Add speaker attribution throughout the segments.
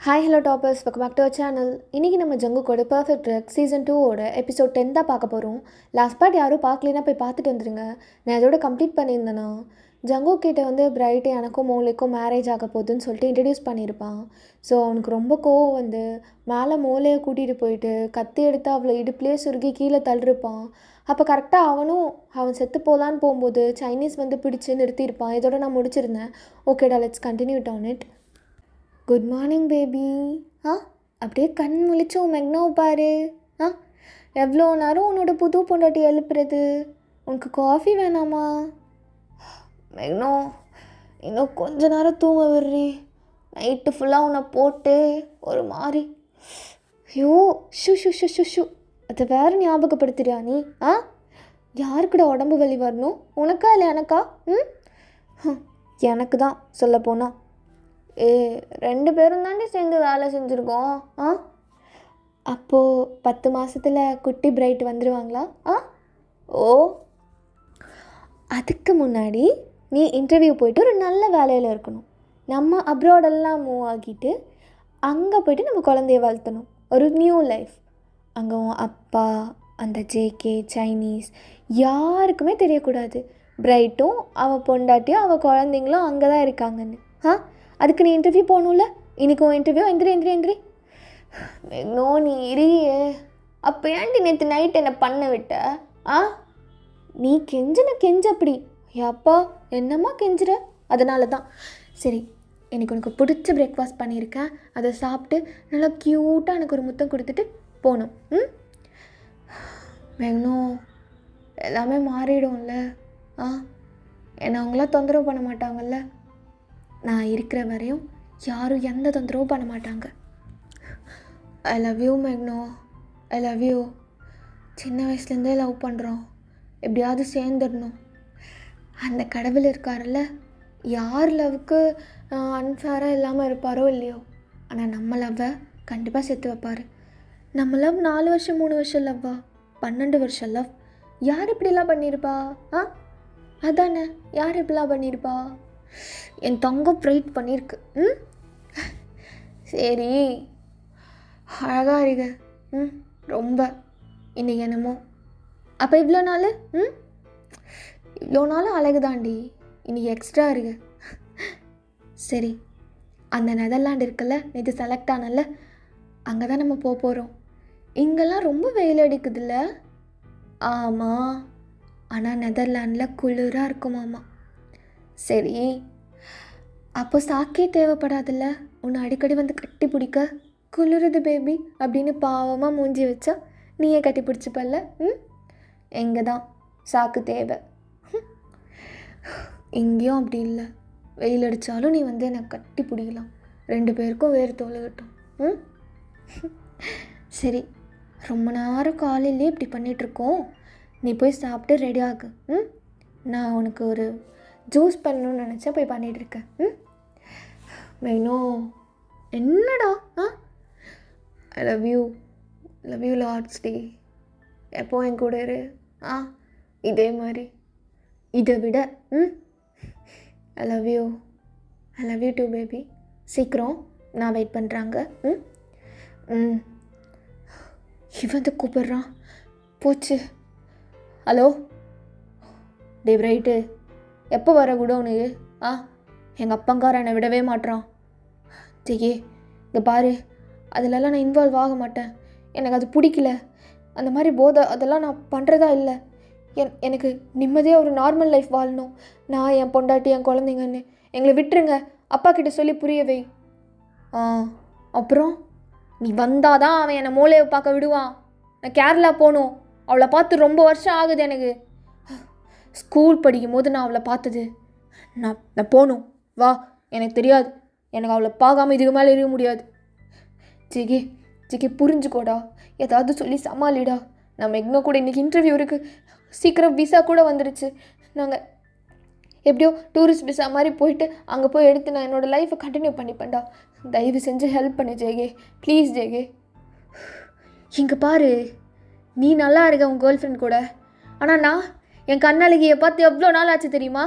Speaker 1: Hi hello toppers, welcome back to our channel. இன்றைக்கி நம்ம ஜங்குக்கோட பர்ஃபெக்ட் ட்ரக் சீசன் 2ஓட எபிசோட் 10 தான் பார்க்க போகிறோம். லாஸ்ட் பார்ட் யாரும் பார்க்கலன்னா போய் பார்த்துட்டு வந்துடுங்க. நான் இதோட கம்ப்ளீட் பண்ணியிருந்தேன்னா ஜங்கு கிட்டே வந்து பிரைட்டு எனக்கும் மோலேக்கும் மேரேஜ் ஆக போகுதுன்னு சொல்லிட்டு இன்ட்ரடியூஸ் பண்ணியிருப்பான். ஸோ அவனுக்கு ரொம்ப கோவம் வந்து மேலே மோலையை கூட்டிகிட்டு போயிட்டு கத்தி எடுத்து அவளை இடுப்புலேயே சுருகி கீழே தள்ளிருப்பான். அப்போ கரெக்டாக அவன் செத்து போகலான்னு போகும்போது சைனீஸ் வந்து பிடிச்சி நிறுத்தியிருப்பான். இதோட நான் முடிச்சிருந்தேன். ஓகேடா, let's continue on it. Good morning baby. அப்படியே கண் முழிச்சோம் மெக்னோவை பாரு. எவ்வளோ நேரம் உன்னோட புது பொண்டாட்டி எழுப்புறது? உனக்கு காஃபி வேணாமா? மெக்னோ, இன்னும் கொஞ்ச நேரம் தூங்க விடுறி. நைட்டு ஃபுல்லாக உன்னை போட்டு ஒரு மாதிரி ஐயோ ஷு ஷு ஷு ஷு ஷு அதை வேறு ஞாபகப்படுத்துறியா நீ? யாருக்குட உடம்பு வலி வரணும்? உனக்கா இல்லை எனக்கா? எனக்கு தான் சொல்லப்போனால். 2 பேரும் தாண்டி சேர்ந்து வேலை செஞ்சுருக்கோம். அப்போது 10 மாதத்தில் குட்டி பிரைட் வந்துடுவாங்களா? ஓ, அதுக்கு முன்னாடி நீ இன்டர்வியூ போயிட்டு ஒரு நல்ல வேலையில் இருக்கணும். நம்ம அப்ராடெல்லாம் மூவ் ஆகிட்டு அங்கே போய்ட்டு நம்ம குழந்தைய வளர்த்தணும். ஒரு நியூ லைஃப். அங்கே உன் அப்பா, அந்த ஜேகே, சைனீஸ் யாருக்குமே தெரியக்கூடாது. பிரைட்டும் அவன் பொண்டாட்டியும் அவன் குழந்தைங்களும் அங்கே தான் இருக்காங்கன்னு. அதுக்கு நீ இன்டர்வியூ போகணும்ல. இன்றைக்கி உன் இன்டர்வியூ எந்திரி. மெக்னோ, நீ இரியே. அப்போ ஏன்டி நேற்று நைட் என்னை பண்ண விட்ட? நீ கெஞ்ச அப்படி. அப்பா என்னம்மா கெஞ்சுற? அதனால தான். சரி, எனக்கு உனக்கு பிடிச்ச பிரேக்ஃபாஸ்ட் பண்ணியிருக்கேன். அதை சாப்பிட்டு நல்லா க்யூட்டாக எனக்கு ஒரு முத்தம் கொடுத்துட்டு போகணும். மெக்னோ, எல்லாமே மாறிடும்ல. என்னை அவங்களாம் தொந்தரவு பண்ண மாட்டாங்கல்ல. நான் இருக்கிற வரையும் யாரும் எந்த தொந்தரவும் பண்ண மாட்டாங்க. ஐ லவ் யூ மெக்னோ, ஐ லவ் யூ. சின்ன வயசுலேருந்தே லவ் பண்ணுறோம். எப்படியாவது சேர்ந்துடணும். அந்த கடவுள் இருக்கார்ல, யார் லவ்வுக்கு அன்ஃபேராக இல்லாமல் இருப்பாரோ இல்லையோ, ஆனால் நம்ம லவ்வை கண்டிப்பாக சேர்த்து வைப்பார். நம்ம லவ் 4 வருஷம் 3 வருஷம் லவ்வா? 12 வருஷம் லவ். யார் இப்படிலாம் பண்ணியிருப்பா? அதானே, யார் இப்படிலாம் பண்ணியிருப்பா? என் தங்கம் ப்ரைட் பண்ணியிருக்கு. சரி, அழகாக இருக்க. ரொம்ப இன்னைக்கு என்னமோ. அப்போ இவ்வளோ நாள் அழகு தாண்டி. இன்னைக்கு எக்ஸ்ட்ரா இருக்கு. சரி, அந்த நெதர்லாண்டு இருக்குல்ல, நேற்று செலக்ட் ஆனல, அங்கே தான் நம்ம போகிறோம். இங்கெல்லாம் ரொம்ப வெயில் அடிக்குதுல்ல? ஆமாம், ஆனால் நெதர்லாண்டில் குளிராக இருக்குமாம்மா. சரி, அப்போ சாக்கே தேவைப்படாதுல்ல. உன்னை அடிக்கடி வந்து கட்டி பிடிக்க. குளிருது பேபி அப்படின்னு பாவமாக மூஞ்சி வச்சா நீயே கட்டி பிடிச்சிப்பல்ல. எங்கே தான் சாக்கு தேவை? எங்கேயும் அப்படி இல்லை. வெயில் அடித்தாலும் நீ வந்து என்னை கட்டி பிடிக்கலாம். 2 பேருக்கும் வேறு தொலைகட்டும். சரி, ரொம்ப நேரம் காலையிலே இப்படி பண்ணிகிட்ருக்கோம். நீ போய் சாப்பிட்டு ரெடி ஆகு. நான் உனக்கு ஒரு ஜூஸ் பண்ணணும்னு நினச்சா போய் பண்ணிகிட்ருக்கேன். மெக்னோ, என்னடா? ஐ லவ் யூ லாட்ஸ் டே. எப்போ என் கூட இரு. இதே மாதிரி, இதை விட. I love you too baby. சீக்கிரம், நான் வெயிட் பண்ணுறாங்க. இவன் கூப்பிட்றான். போச்சு. ஹலோ டே பிரைட்டு, எப்போ வர குடோனுக்கு? எங்கள் அப்பங்கார என்னை விடவே மாட்றான். ஜெயே, இங்கே பாரு, அதிலெல்லாம் நான் இன்வால்வ் ஆக மாட்டேன். எனக்கு அது பிடிக்கல. அந்த மாதிரி போதை அதெல்லாம் நான் பண்ணுறதா இல்லை. எனக்கு நிம்மதியாக ஒரு நார்மல் லைஃப் வாழணும். நான், என் பொண்டாட்டி, என் குழந்தைங்கன்னு எங்களை விட்டுருங்க. அப்பா கிட்ட சொல்லி புரியவை. அப்புறம் நீ வந்தாதான் அவன் என்னை மூளையை பார்க்க விடுவான். நான் கேரளா போகணும். அவளை பார்த்து ரொம்ப வருஷம் ஆகுது எனக்கு. ஸ்கூல் படிக்கும் போது நான் அவளை பார்த்தது. நான் போகணும். வா, எனக்கு தெரியாது. எனக்கு அவளை பார்க்காம இதுக்கு மேலே இருக்க முடியாது. ஜிகே புரிஞ்சுக்கோடா. ஏதாவது சொல்லி சமாளிடா. நான் மெக்னோ கூட இன்றைக்கி இன்டர்வியூ இருக்குது. சீக்கிரம் விசா கூட வந்துடுச்சு. நாங்கள் எப்படியோ டூரிஸ்ட் விசா மாதிரி போயிட்டு அங்கே போய் எடுத்து நான் என்னோடய லைஃப்பை கண்டினியூ பண்ணிப்பேன்டா. தயவு செஞ்சு ஹெல்ப் பண்ணு ஜெகே, ப்ளீஸ் ஜெகே. இங்கே பாரு, நீ நல்லா இருக்க உன் கேர்ள் ஃப்ரெண்ட் கூட. ஆனால் நான் என் கண்ணழகியை பார்த்து எவ்வளோ நாள் ஆச்சு தெரியுமா?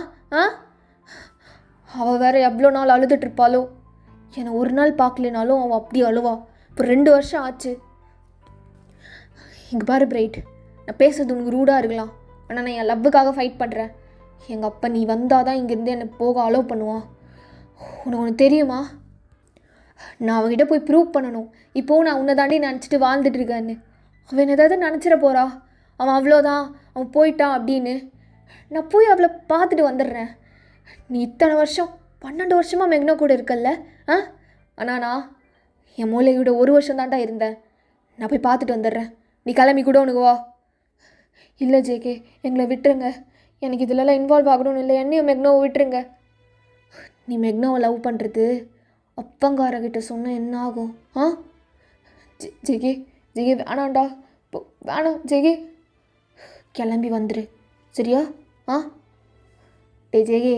Speaker 1: அவள் வேறு எவ்வளோ நாள் அழுதுட்ருப்பாளோ. என்னை ஒரு நாள் பார்க்கலனாலும் அவள் அப்படி அழுவா. இப்போ 2 வருஷம் ஆச்சு. இங்கே பாரு பிரைட், நான் பேசுறது உனக்கு ரூடாக இருக்கலாம், ஆனால் நான் என் லவ்வுக்காக ஃபைட் பண்ணுறேன். எங்கள் அப்பா நீ வந்தால் தான் இங்கேருந்து என்னை போக அலோவ் பண்ணுவான். உனக்கு ஒன்று தெரியுமா, நான் அவகிட்ட போய் ப்ரூவ் பண்ணணும். இப்போவும் நான் உன்னை தாண்டி நினச்சிட்டு வாழ்ந்துட்டு இருக்கேன்னு. அவன் ஏதாவது நினச்சிட போகிறா, அவன் அவ்வளோதான், அவன் போயிட்டான் அப்படின்னு. நான் போய் அவளை பார்த்துட்டு வந்துடுறேன். நீ இத்தனை வருஷம் 12 வருஷமாக மெக்னோ கூட இருக்கல்ல? ஆனால் நான் என் மூளையோட 1 வருஷம் தான்டா இருந்தேன். நான் போய் பார்த்துட்டு வந்துடுறேன், நீ கிளம்பி கூட உனக்கு வா. இல்லை ஜேகே, எங்களை விட்டுருங்க, எனக்கு இதிலலாம் இன்வால்வ் ஆகணும்னு இல்லை, என்னையும் மெக்னோவை விட்டுருங்க. நீ மெக்னோவை லவ் பண்ணுறது அப்பங்காரகிட்ட சொன்ன என்ன ஆகும்? ஜெகே ஜெகே வேணாண்டா, வேணாம் ஜெகே, கிளம்பி வந்துரு சரியா? டே ஜெகே,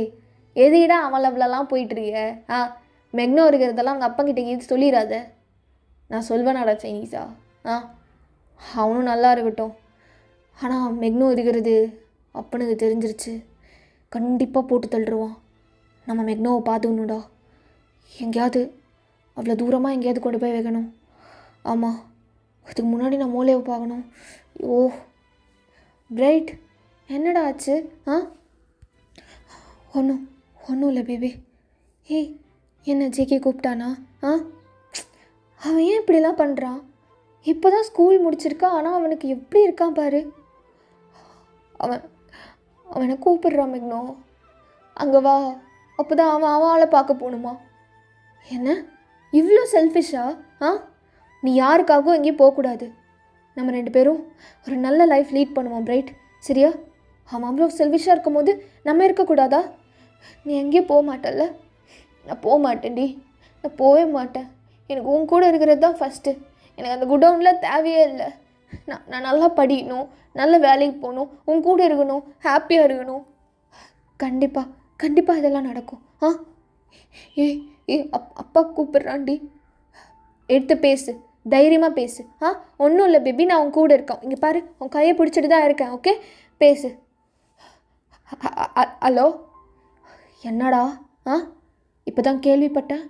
Speaker 1: எதுக்கிடா அவன் லவ்லலாம் போயிட்டுருக்க? மெக்னோ இருக்கிறதெல்லாம் அவங்க அப்பங்கிட்ட இது சொல்லிடாத. நான் சொல்வேனாடா சைனீஸா? அவனும் நல்லா இருக்கட்டும். ஆனால் மெக்னோ இருக்கிறது அப்பனுக்கு தெரிஞ்சிருச்சு, கண்டிப்பாக போட்டு தள்ளுருவான். நம்ம மெக்னோவை பார்த்துக்கணும்டா. எங்கேயாவது அவ்வளோ தூரமாக எங்கேயாவது கொண்டு போய் வைக்கணும். ஆமாம், அதுக்கு முன்னாடி நான் மூளையை பார்க்கணும். ஓ பிரைட், என்னடா ஆச்சு? ஒன்றும் இல்லை பேபி. ஏய், என்ன ஜேகே கூப்பிட்டானா? அவன் ஏன் இப்படிலாம் பண்ணுறான்? இப்போ தான் ஸ்கூல் முடிச்சிருக்கான், ஆனால் அவனுக்கு எப்படி இருக்கான் பாரு. அவனை கூப்பிடுறான் மெக்னோ, அங்கே வா. அப்போ தான் அவன் ஆளை பார்க்க போகணுமா? என்ன இவ்வளோ செல்ஃபிஷா? நீ யாருக்காகவும் எங்கேயும் போகக்கூடாது. நம்ம 2 பேரும் ஒரு நல்ல லைஃப் லீட் பண்ணுவோம் பிரைட், சரியா? அவன் அவ்வளோ செல்ஃபிஷாக இருக்கும் போது நம்ம இருக்கக்கூடாதா? நீ எங்கேயும் போக மாட்டல்ல? நான் போக மாட்டேன்டி, நான் போகவே மாட்டேன். எனக்கு உன் கூட இருக்கிறது தான் ஃபஸ்ட்டு. எனக்கு அந்த குடவுனில் தேவையே இல்லை. நான் நல்லா படிக்கணும், நல்ல வேலைக்கு போகணும், உன் கூட இருக்கணும், ஹாப்பியாக இருக்கணும். கண்டிப்பாக இதெல்லாம் நடக்கும். அப்பா கூப்பிட்றான்டி, எடுத்து பேசு, தைரியமாக பேசு. ஒன்றும் இல்லை பேபி, நான் உன் கூட இருக்கேன். இங்கே பாரு, உன் கையை பிடிச்சிட்டு தான் இருக்கேன். ஓகே, பேசு. ஹலோ, என்னடா? இப்போ தான் கேள்விப்பட்டேன்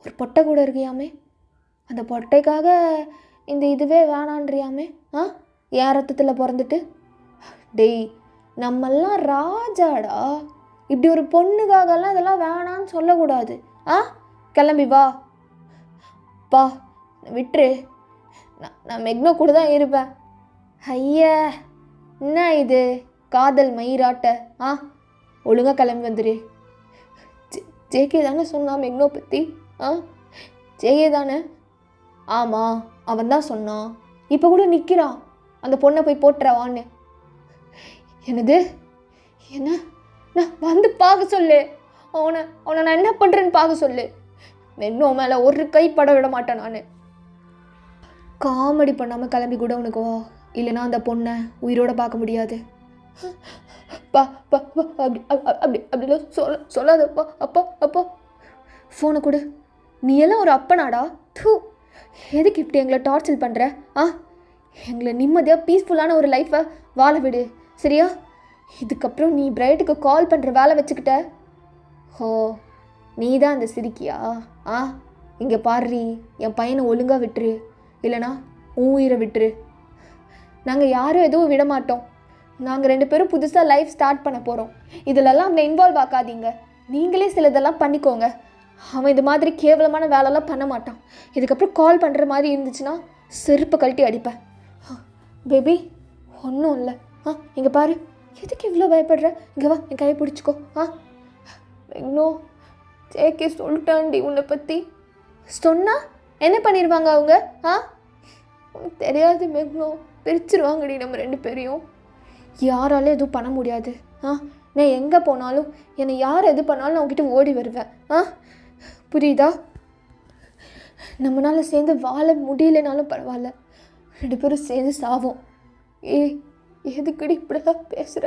Speaker 1: ஒரு பொட்டை கூட இருக்கியாமே. அந்த பொட்டைக்காக இந்த இதுவே வேணான்றியாமே? ஏன் ரத்தத்தில் பிறந்துட்டு? டேய், நம்மெல்லாம் ராஜாடா, இப்படி ஒரு பொண்ணுக்காகலாம் இதெல்லாம் வேணான்னு சொல்லக்கூடாது. கிளம்பி வா. பா விட்டுரு, நான் மெக்னோ கூட தான் இருப்பேன். ஐயா, என்ன இது காதல் மயிராட்ட? ஒழுங்காக கிளம்பி வந்துடு. ஜேகே தானே சொன்னான் மெக்னோ பற்றி? ஜேகே தானே? ஆமாம், அவன் தான் சொன்னான். இப்போ கூட நிற்கிறான், அந்த பொண்ணை போய் போட்டுறவான்னு. என்னது? என்ன? நான் வந்து பார்க்க சொல்லு, அவனை நான் என்ன பண்ணுறேன்னு பார்க்க சொல்லு. மெக்னோ மேலே ஒரு கை பட விட மாட்டேன் நான். காமெடி பண்ணாமல் கிளம்பி கூட உனக்கு வா, இல்லைனா அந்த பொண்ணை உயிரோடு பார்க்க முடியாது. அப்படிலாம் சொல்லாதப்பா. அப்பா ஃபோனை கொடு. நீ எல்லாம் ஒரு அப்பனாடா? எதுக்கு இப்படி எங்களை டார்ச்சர் பண்ணுற? எங்களை நிம்மதியாக பீஸ்ஃபுல்லான ஒரு லைஃப்பை வாழ விடு, சரியா? இதுக்கப்புறம் நீ பிரைட்டுக்கு கால் பண்ணுற வேலை வச்சுக்கிட்ட. நீ தான் அந்த சிரிக்கியா? இங்கே பாருறி, என் பையனை ஒழுங்காக விட்டுரு, இல்லைனா உன் உயிரை விட்டுரு. நாங்கள் யாரும் எதுவும் விட மாட்டோம். நாங்கள் 2 பேரும் புதுசாக லைஃப் ஸ்டார்ட் பண்ண போகிறோம். இதிலெல்லாம் அவனை இன்வால்வ் ஆக்காதீங்க. நீங்களே சிலதெல்லாம் பண்ணிக்கோங்க. அவன் இது மாதிரி கேவலமான வேலைலாம் பண்ண மாட்டான். இதுக்கப்புறம் கால் பண்ணுற மாதிரி இருந்துச்சுன்னா செருப்பை கழட்டி அடிப்பேன். பேபி, ஒன்றும் இல்லை. இங்கே பாரு, எதுக்கு இவ்வளோ பயப்படுற? இங்கே வா, என் கையை பிடிச்சிக்கோ. மெக்னோ, ஜேகே சொல்லிட்டான்டி உன்னை பற்றி. சொன்னால் என்ன பண்ணிடுவாங்க அவங்க? உனக்கு தெரியாது மெக்னோ, பிரிச்சிருவாங்கடி நம்ம 2 பேரையும். யாராலும் எதுவும் பண்ண முடியாது. நான் எங்கே போனாலும் என்னை யார் எது பண்ணாலும் நான் உங்ககிட்ட ஓடி வருவேன். புரியுதா? நம்மளால் சேர்ந்து வாழ முடியலனாலும் பரவாயில்ல, 2 பேரும் சேர்ந்து சாவோம். எதுக்கடி இப்படிலாம் பேசுகிற?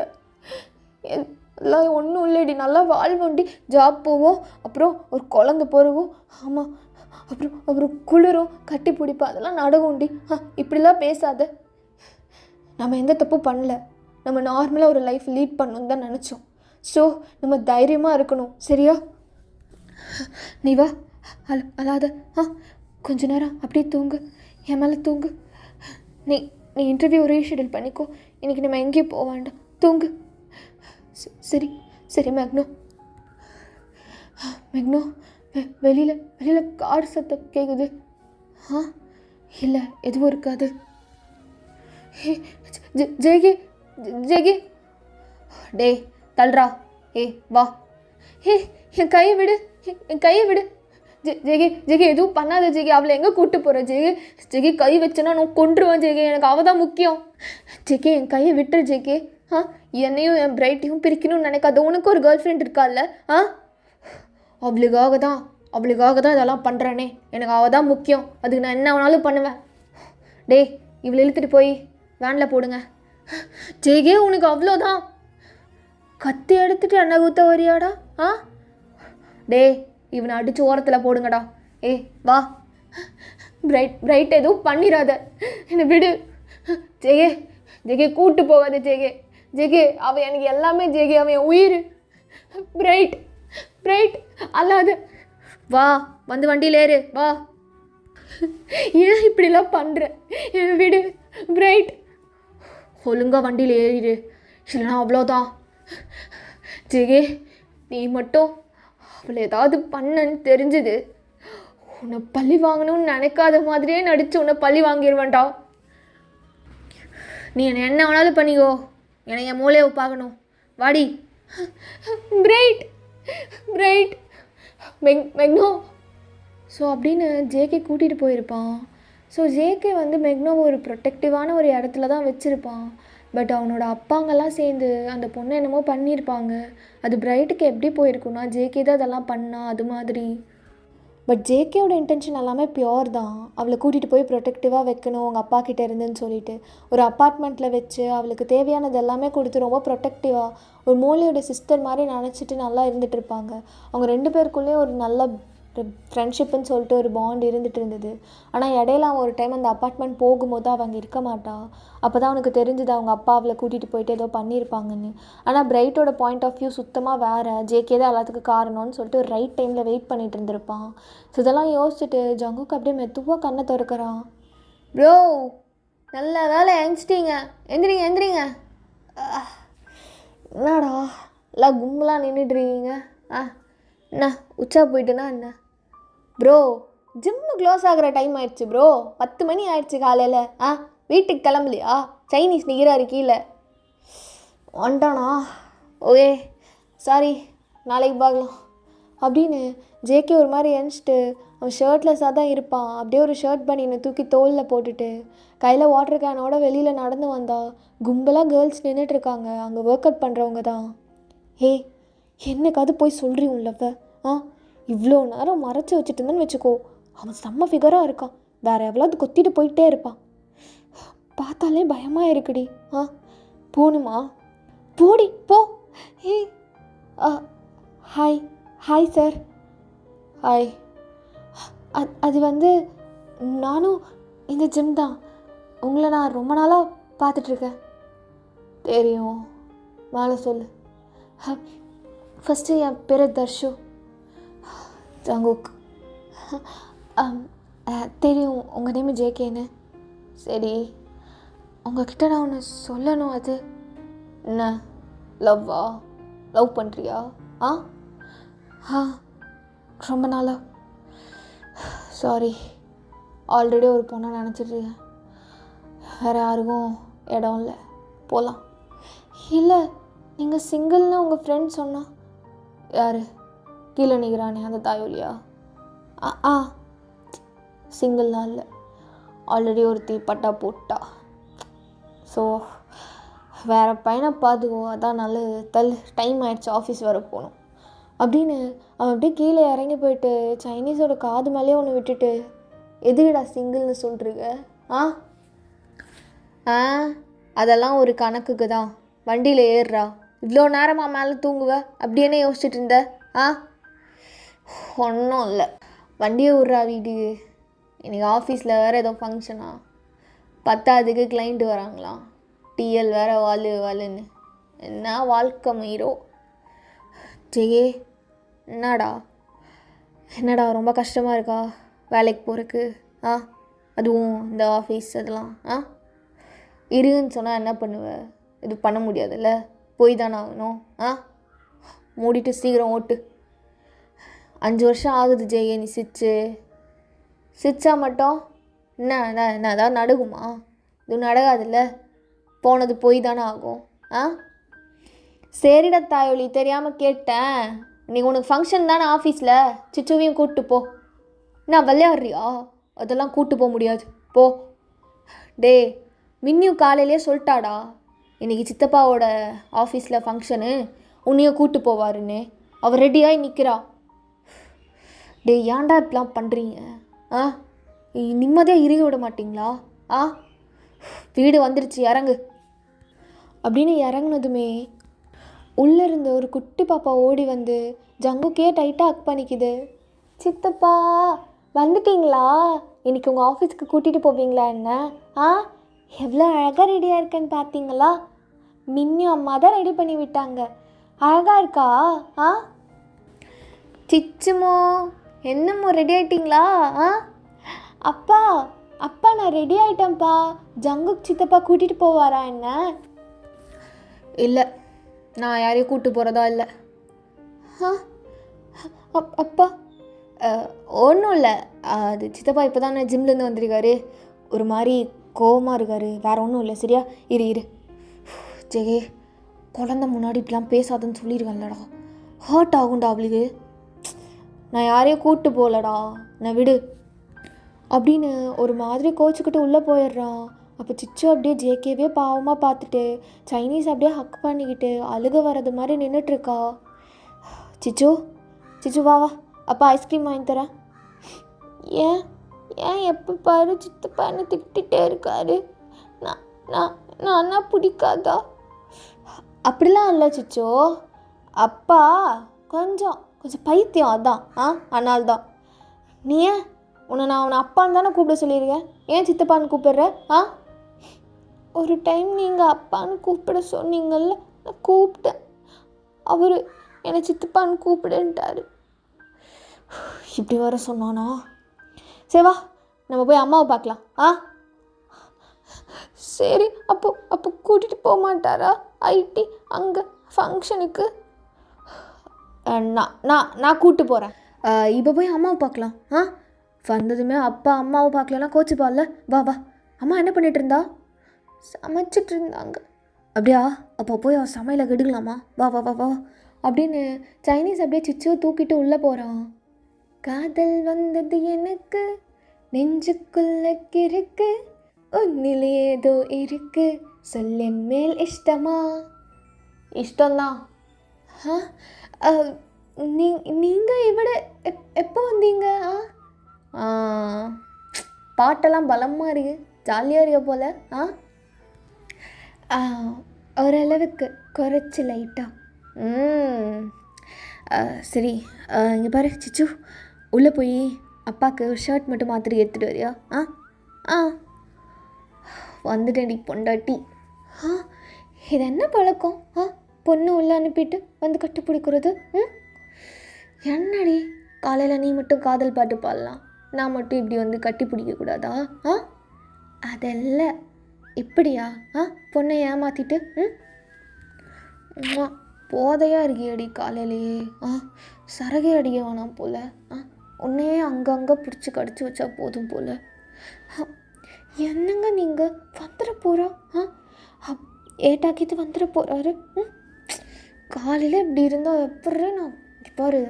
Speaker 1: எல்லாம் ஒன்றும் இல்லைடி, நல்லா வாழ்வோண்டி. ஜாப் போவோம், அப்புறம் ஒரு குழந்தை பிறகும். ஆமாம், அப்புறம் குளிரும், கட்டி பிடிப்போம், அதெல்லாம் நடக்கும்டி. இப்படிலாம் பேசாத. நம்ம எந்த தப்பும் பண்ணல. நம்ம நார்மலாக ஒரு லைஃப் லீட் பண்ணணுன்னு தான் நினச்சோம். ஸோ நம்ம தைரியமாக இருக்கணும், சரியா? நீ வா, அல்லாத கொஞ்ச நேரம் அப்படியே தூங்கு, என் மேலே தூங்கு. நீ நீ இன்டர்வியூ ரீஷெடியூல் பண்ணிக்கோ. இன்றைக்கி நம்ம எங்கேயும் போக வேண்டாம், தூங்கு. சரி சரி மேக்னோ. மேக்னோ, வெளியில் கார் சத்தம் கேட்குது. இல்லை எதுவும் இருக்காது. ஜெகே ஜெகே, டே தள்ளுறா, வா. என் கையை விடு, என் கையை விடு. ஜெகே எதுவும் பண்ணாத ஜெகே, அவளை எங்கே கூப்பிட்டு போகிற ஜெகே கை வச்சேன்னா நான் கொன்றுவேன் ஜெகே, எனக்கு அவள் தான் முக்கியம். ஜெகே என் கையை விட்டுரு ஜெகே. என்னையும் என் பிரைட்டையும் பிரிக்கணும்னு நினைக்காத. உனக்கு ஒரு கேர்ள் ஃப்ரெண்ட் இருக்கால்ல? அவளுக்காக தான் இதெல்லாம் பண்ணுறேனே. எனக்கு அவள் தான் முக்கியம், அதுக்கு நான் என்ன வேணாலும் பண்ணுவேன். டே இவளை இழுத்துட்டு போய் வேனில் போடுங்க. ஜெகே உனக்கு அவ்வளோதான், கத்தி எடுத்துட்டு என்ன குத்த வரியாடா? டே இவனை அடித்து ஓரத்தில் போடுங்கடா. வா. பிரைட் எதுவும் பண்ணிடாத, என்னை விடு. ஜெகே கூப்பிட்டு போகாத ஜெகே அவன் எனக்கு எல்லாமே ஜெகே, அவன் என் உயிர். பிரைட் அல்லாத, வா வந்து வண்டியில் ஏறு, வா. ஏன் இப்படிலாம் பண்ணுற? என்னை விடு பிரைட். ஒழுங்காக வண்டியில் ஏறிடு, இல்லைனா அவ்வளோதான். ஜெகே நீ மட்டும் அவளை ஏதாவது பண்ணன்னு தெரிஞ்சுது, உன்னை பழி வாங்கணும்னு நினைக்காத மாதிரியே நடித்து உன்னை பழி வாங்கிடுவேன்டா. நீ என்னை என்ன வேணாலும் பண்ணிக்கோ, என்னை என் மூளையை பார்க்கணும், வாடி. பிரைட் மெக்னோ. ஸோ அப்படின்னு ஜேகே கூட்டிகிட்டு போயிருப்பான். ஸோ ஜேகே வந்து மெக்னோவை ஒரு ப்ரொடெக்டிவான ஒரு இடத்துல தான் வச்சுருப்பான். பட் அவனோட அப்பாங்கெல்லாம் சேர்ந்து அந்த பொண்ணை என்னமோ பண்ணியிருப்பாங்க. அது பிரைட்டுக்கு எப்படி போயிருக்குன்னா, ஜேகே தான் அதெல்லாம் பண்ணா அது மாதிரி. பட் ஜேகேவோட இன்டென்ஷன் எல்லாமே பியோர் தான். அவளை கூட்டிகிட்டு போய் ப்ரொடெக்டிவாக வைக்கணும் அவங்க அப்பா கிட்டே இருந்துன்னு சொல்லிட்டு ஒரு அப்பார்ட்மெண்ட்டில் வச்சு அவளுக்கு தேவையானது எல்லாமே கொடுத்து ரொம்ப ப்ரொடெக்டிவாக ஒரு மூளையோட சிஸ்டர் மாதிரி நினச்சிட்டு நல்லா இருந்துகிட்டு இருப்பாங்க. அவங்க 2 பேருக்குள்ளேயும் ஒரு நல்ல ஃப்ரெண்ட்ஷிப்புன்னு சொல்லிட்டு ஒரு பாண்ட் இருந்துகிட்டு இருந்தது. ஆனால் இடையில அவன் ஒரு டைம் அந்த அப்பார்ட்மெண்ட் போகும்போது அவங்க இருக்க மாட்டா. அப்போ தான் அவனுக்கு தெரிஞ்சுது அவங்க அப்பா அவளை கூட்டிகிட்டு போயிட்டு ஏதோ பண்ணியிருப்பாங்கன்னு. ஆனால் பிரைட்டோட பாயிண்ட் ஆஃப் வியூ சுத்தமாக வேறு. ஜேகே தான் எல்லாத்துக்கும் காரணம்னு சொல்லிட்டு ஒரு ரைட் டைமில் வெயிட் பண்ணிட்டு இருந்திருப்பான். ஸோ இதெல்லாம் யோசிச்சுட்டு ஜங்குக்கு அப்படியே மெதுவாக கண்ணை திறக்கிறான். ப்ரோ நல்ல வேலை எழுந்திட்டீங்க, எந்திரிங்க. என்னடா எல்லாம் கும்பலாக நின்றுட்டுருக்கீங்க? என்ன உச்சா போயிட்டுனா என்ன? ப்ரோ ஜிம்மு க்ளோஸ் ஆகிற டைம் ஆயிடுச்சு ப்ரோ, 10 மணி ஆயிடுச்சு காலையில். வீட்டுக்கு கிளம்பலையா? சைனீஸ் நிற்கிறாரு கீழே. வந்துட்டானா? ஓகே சாரி, நாளைக்கு பார்க்கலாம் அப்படின்னு ஜேகே ஒரு மாதிரி எழுந்துச்சிட்டு அவன் ஷர்ட்லெஸ்ஸாக தான் இருப்பான். அப்படியே ஒரு ஷர்ட் பனியனை தூக்கி தோளில் போட்டுட்டு கையில் வாட்டர் கேனோட வெளியில் நடந்து வந்தா. கும்பலாக கேர்ள்ஸ் நின்றுட்டுருக்காங்க, அங்கே ஒர்க் அவுட் பண்ணுறவங்க தான். என்னைக்காவது போய் சொல்கிறீ உள்ளவ? இவ்வளோ நேரம் மறைச்சி வச்சுட்டு இருந்தேன்னு வச்சுக்கோ, அவன் செம்ம ஃபிகராக இருக்கான், வேறு எவ்வளோது கொத்திட்டு போயிட்டே இருப்பான். பார்த்தாலே பயமாக இருக்குடி. போகணுமா? போடி போ. Hi sir. ஹாய். அது வந்து நானும் இந்த ஜிம் தான், உங்களை நான் ரொம்ப நாளாக பார்த்துட்ருக்கேன். தெரியும், மேலே சொல்லு. ஃபஸ்ட்டு என் பேர் தர்ஷு. ஜங்குக். தெரியும், உங்கள் நேம் ஜேகேன்னு. சரி, உங்ககிட்ட நான் ஒன்று சொல்லணும். அது என்ன? லவ்வா? லவ் பண்ணுறியா? ரொம்ப நாளா? சாரி, ஆல்ரெடி ஒரு பொண்ணை நினச்சிட்ருக்கேன், வேறு யாருக்கும் இடம் இல்லை, போகலாம். இல்லை, நீங்கள் சிங்கிள்னு உங்கள் ஃப்ரெண்ட் சொன்னா. யார்? கீழே நிற்கிறானே அந்த தாயோலியா? சிங்கிள்லாம் இல்லை, ஆல்ரெடி ஒருத்தி பட்டா போட்டா. ஸோ வேறு பையனை பார்த்துக்கோ, அதான் நல்லது. டைம் ஆகிடுச்சு, ஆஃபீஸ் வர போகணும் அப்படின்னு அவன் அப்படியே கீழே இறங்கி போயிட்டு சைனீஸோட காது மேலேயே ஒன்று விட்டுட்டு, எதுக்குடா சிங்கிள்னு சொல்கிறீங்க? அதெல்லாம் ஒரு கணக்குக்கு தான். வண்டியில் ஏறுறா, இவ்வளோ நேரமாக மேலே தூங்குவ, அப்படியே யோசிச்சுட்டு இருந்த? ஒன்றும் இல்லை, வண்டியை விட்றா வீட்டுக்கு. இன்றைக்கி ஆஃபீஸில் வேறு ஏதோ ஃபங்க்ஷனா, 10க்கு கிளைண்ட்டு வராங்களாம், டிஎல் வேறு வாழுன்னு. என்ன வாழ்க்கை மயிரோ. ஜெயே என்னடா? என்னடா ரொம்ப கஷ்டமாக இருக்கா வேலைக்கு போகிறதுக்கு? ஆ அதுவும் இந்த ஆஃபீஸ் அதெல்லாம் இருன்னு சொன்னால் என்ன பண்ணுவேன்? இது பண்ண முடியாதுல்ல, போய் தானே ஆகணும். மூடிட்டு சீக்கிரம் ஓட்டு. 5 வருஷம் ஆகுது ஜெய நீ சிரிச்சா மட்டும் என்ன ஏதாவது நடக்குமா? இது நடக்காதுல்ல, போனது போய் தானே ஆகும். சரிடா தாயொலி, தெரியாமல் கேட்டேன். நீ உனக்கு ஃபங்க்ஷன் தானே ஆஃபீஸில், சிச்சுவையும் கூப்பிட்டு போ. நான் விளையாடுறியா? அதெல்லாம் கூப்பிட்டு போக முடியாது, போ. டே மின்னியும் காலையிலே சொல்லிட்டாடா, இன்றைக்கி சித்தப்பாவோட ஆஃபீஸில் ஃபங்க்ஷனு, உன்னையும் கூப்பிட்டு போவாருன்னு. அவர் ரெடியாகி நிற்கிறா. டே ஏன்டா இப்படிலாம் பண்ணுறீங்க? நிம்மதியாக இருக்க விட மாட்டிங்களா? வீடு வந்துடுச்சு இறங்கு அப்படின்னு இறங்குனதுமே உள்ளே இருந்த ஒரு குட்டி பாப்பா ஓடி வந்து ஜங்குக்கே டைட்டாக ஹக் பண்ணிக்குது. சித்தப்பா வந்துட்டிங்களா? இன்றைக்கி உங்கள் ஆஃபீஸ்க்கு கூட்டிகிட்டு போவீங்களா என்ன? எவ்வளோ அழகாக ரெடியாக இருக்கேன்னு பார்த்தீங்களா? மின்னியும் அம்மா தான் ரெடி பண்ணி விட்டாங்க. அழகாக இருக்கா? சிச்சுமோ என்னமோ ரெடி ஆகிட்டிங்களா? அப்பா அப்பா நான் ரெடி ஆகிட்டேன்ப்பா. ஜங்குக்கு சித்தப்பா கூட்டிகிட்டு போவாரா என்ன? இல்லை, நான் யாரையும் கூப்பிட்டு போகிறதா இல்லை. அப்பா ஒன்றும் இல்லை, அது சித்தப்பா இப்போ தானே ஜிம்லேருந்து வந்திருக்காரு, ஒரு மாதிரி கோவமாக இருக்கார், வேறு ஒன்றும் இல்லை. சரியா? இரு ஜெயே, குழந்த முன்னாடி இப்படிலாம் பேசாதுன்னு சொல்லியிருக்கேன்லடா, ஹர்ட் ஆகும்டா அவளுக்கு. நான் யாரையும் கூப்பிட்டு போகலடா, நான் விடு அப்படின்னு ஒரு மாதிரி கோச்சிக்கிட்டு உள்ளே போயிடுறான். அப்போ சிச்சு அப்படியே ஜேகேவே பாவமாக பார்த்துட்டு சைனீஸ் அப்படியே ஹக் பண்ணிக்கிட்டு அழுக வர்றது மாதிரி நின்றுட்டுருக்கா. சிச்சு வா அப்பா ஐஸ்கிரீம் வாங்கி தரேன். ஏன் எப்போ பாரு சித்தப்பான்னு திட்டிகிட்டே இருக்காரு, நான் பிடிக்காதா? அப்படிலாம் இல்லை சிச்சோ, அப்பா கொஞ்சம் பைத்தியம், அதான் அதனால்தான். நீ ஏன் நான் அவனை அப்பான்னு தானே கூப்பிட சொல்லியிருக்கேன், ஏன் சித்தப்பான்னு கூப்பிடுற? ஒரு டைம் நீங்கள் அப்பான்னு கூப்பிட சொன்னீங்கள்ல, நான் கூப்பிட்டேன், அவர் என்னை சித்தப்பான்னு கூப்பிடுன்ட்டாரு. இப்படி வர சொன்னானா? சரி வா நம்ம போய் அம்மாவை பார்க்கலாம். சரி, அப்போ கூட்டிகிட்டு போக மாட்டாரா ஐடி அங்கே ஃபங்க்ஷனுக்கு? நான் கூப்பிட்டு போகிறேன். இப்போ போய் அம்மாவை பார்க்கலாம். வந்ததுமே அப்பா அம்மாவை பார்க்கலன்னா கோச்சிப்பால்ல. வா அம்மா என்ன பண்ணிகிட்டு இருந்தா? சமைச்சிட்டு இருந்தாங்க. அப்படியா? அப்போ போய் அவள் சமையலை கெடுக்கலாமா? வா அப்படின்னு சைனீஸ் அப்படியே சிச்சுவை தூக்கிட்டு உள்ளே போகிறான். காதல் வந்தது எனக்கு நெஞ்சுக்குள்ள கிறுக்கு, உன்னில் ஏதோ இருக்கு, சொல்லின் மேல் இஷ்டமா? இஷ்டம்தான். நீங்கள் இவட எப்போ வந்தீங்க? பாட்டெல்லாம் பலமாக இருக்கு, ஜாலியாக இருக்க போல். ஓரளவுக்கு குறைச்சி லைட்டாக. சரி, இங்கே பாரு சிச்சு, உள்ளே போய் அப்பாவுக்கு ஒரு ஷர்ட் மட்டும் மாத்திரை எடுத்துகிட்டு வரியா? வந்துட்டேன்டி பொண்டாட்டி. இது என்ன பழக்கம்? பொண்ணு உள்ளே அனுப்பிட்டு வந்து கட்டு பிடிக்கிறது. என்னடி காலையில் நீ மட்டும் காதல் பாட்டு பாடலாம், நான் மட்டும் இப்படி வந்து கட்டி பிடிக்கக்கூடாதா? அதெல்லாம் இப்படியா? பொண்ணை ஏமாற்றிட்டு போதையாக இருக்கியடி காலையிலேயே. சரகை அடிக்க வேணாம் போல், உன்னையே அங்கங்கே பிடிச்சி கடிச்சு வச்சா போதும் போல். என்னங்க நீங்கள் வந்துட போகிறா? ஏட்டாக்கிட்டு வந்துட போகிறாரு. காலையில் இப்படி இருந்தால் எப்படி? நான் பாரு,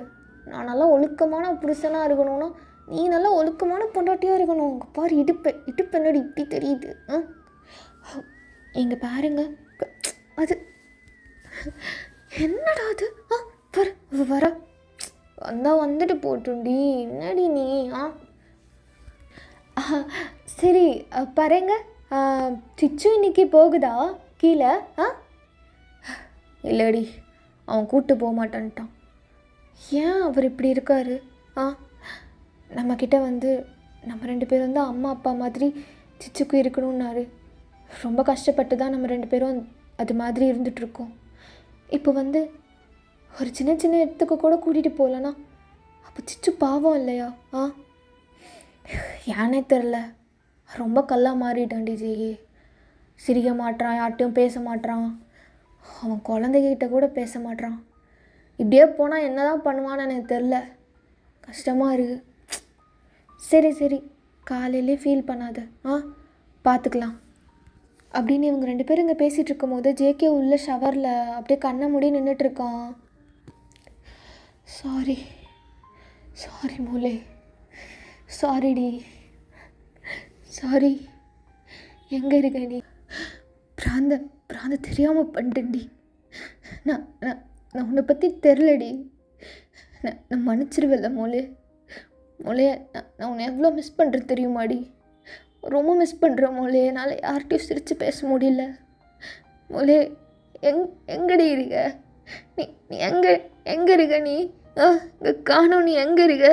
Speaker 1: நான் நல்லா ஒழுக்கமான புருஷனாக இருக்கணும்னா நீ நல்லா ஒழுக்கமான பொண்டாட்டியாக இருக்கணும். உங்கள் பாரு இடுப்பு என்னடி இப்படி தெரியுது? இங்கே பாருங்க, அது என்னடா அது? பாரு வர வந்தால் வந்துட்டு போட்டுண்டி, என்னடி நீ? சரி பாருங்க, சிச்சு இன்னைக்கு போகுதா கீழே? இல்லடி, அவன் கூப்பிட்டு போக மாட்டான்ட்டான். ஏன் அவர் இப்படி இருக்காரு? நம்மக்கிட்ட வந்து நம்ம 2 பேரும் வந்து அம்மா அப்பா மாதிரி சிச்சுக்கு இருக்கணும்னாரு. ரொம்ப கஷ்டப்பட்டு தான் நம்ம 2 பேரும் அது மாதிரி இருந்துகிட்ருக்கோம். இப்போ வந்து ஒரு சின்ன இடத்துக்கு கூட கூட்டிகிட்டு போகலன்னா அப்போ சிச்சு பாவம் இல்லையா? ஏனே தெரில, ரொம்ப கல்லாக மாறிட்டான்டி ஜெயி. சிரிக்க மாட்றான், யார்கிட்டையும் பேச மாட்றான், அவன் குழந்தைகிட்ட கூட பேச மாட்றான். இப்படியே போனால் என்ன தான் பண்ணுவான்னு எனக்கு தெரில, கஷ்டமாக இருக்குது. சரி காலையிலே ஃபீல் பண்ணாத, பார்த்துக்கலாம் அப்படின்னு இவங்க 2 பேரும் இங்கே பேசிகிட்டு இருக்கும்போது ஜேகே உள்ள ஷவரில் அப்படியே கண்ணை மூடி நின்றுட்டுருக்கான். Sorry Mule, சாரிடி, sorry. எங்கே இருக்க நீ? பிராந்த தெரியாமல் பண்ணிட்டேன்டி. நான் நான் உன்னை பற்றி தெரிலடி. நான் மன்னிச்சிருவில்ல மூலே. நான் உன்னை எவ்வளோ மிஸ் பண்ணுறேன் தெரியுமாடி? ரொம்ப மிஸ் பண்ணுறேன் மூலே. என்னால் யார்கிட்டையும் சிரித்து பேச முடியல மூலே. எங்கடி இருக்க நீ? எங்கே இருக்க நீ? இங்கே காணோம். நீ எங்கே இருக்க?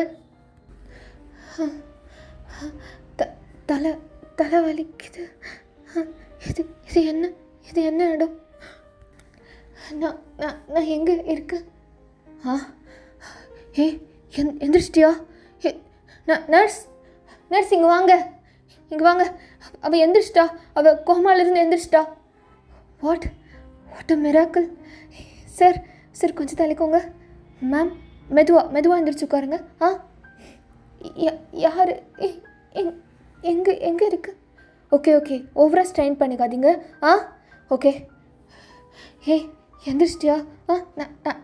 Speaker 1: தலை வலிக்குது. இது என்ன இடம்? நான் எங்கே இருக்கேன்? எந்திரிச்சிட்டியா? நர்ஸ் இங்கே வாங்க. அவள் எந்திரிச்சிட்டா. அவள் கோமாலிருந்து எந்திரிச்சிட்டா. What a miracle. சார் கொஞ்சம் தலைக்கோங்க. மேம் மெதுவாக எந்திரிச்சு உட்காருங்க. யார் எங்கே இருக்கு? ஓகே ஓவராக ஸ்ட்ரெயின் பண்ணிக்காதீங்க. ஓகே. எந்திரிச்சிட்டியா?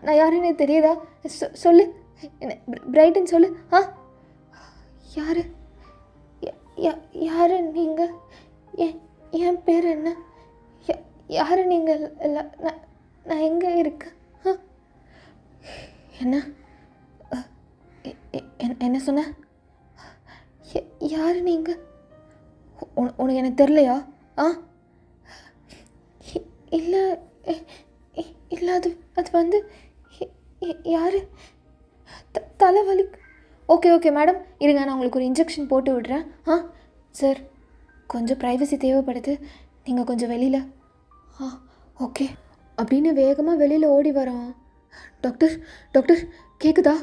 Speaker 1: நான் யாருன்னு தெரியுதா? சொல்லு. பிரைட்டன் சொல்லு. யார் நீங்கள்? என் பேர் என்ன? யார் நீங்கள்? நான் எங்கே இருக்கேன்? என்ன சொன்ன? யார் நீங்கள்? உனக்கு எனக்கு தெரிலையா? இல்லை அது வந்து யார்? தலைவலி. ஓகே மேடம், இருங்க, நான் உங்களுக்கு ஒரு இன்ஜெக்ஷன் போட்டு விடுறேன். சார், கொஞ்சம் ப்ரைவசி தேவைப்படுது, நீங்கள் கொஞ்சம் வெளியில். ஓகே அப்படின்னு வேகமாக வெளியில் ஓடி வரான். டாக்டர் கேட்குதா?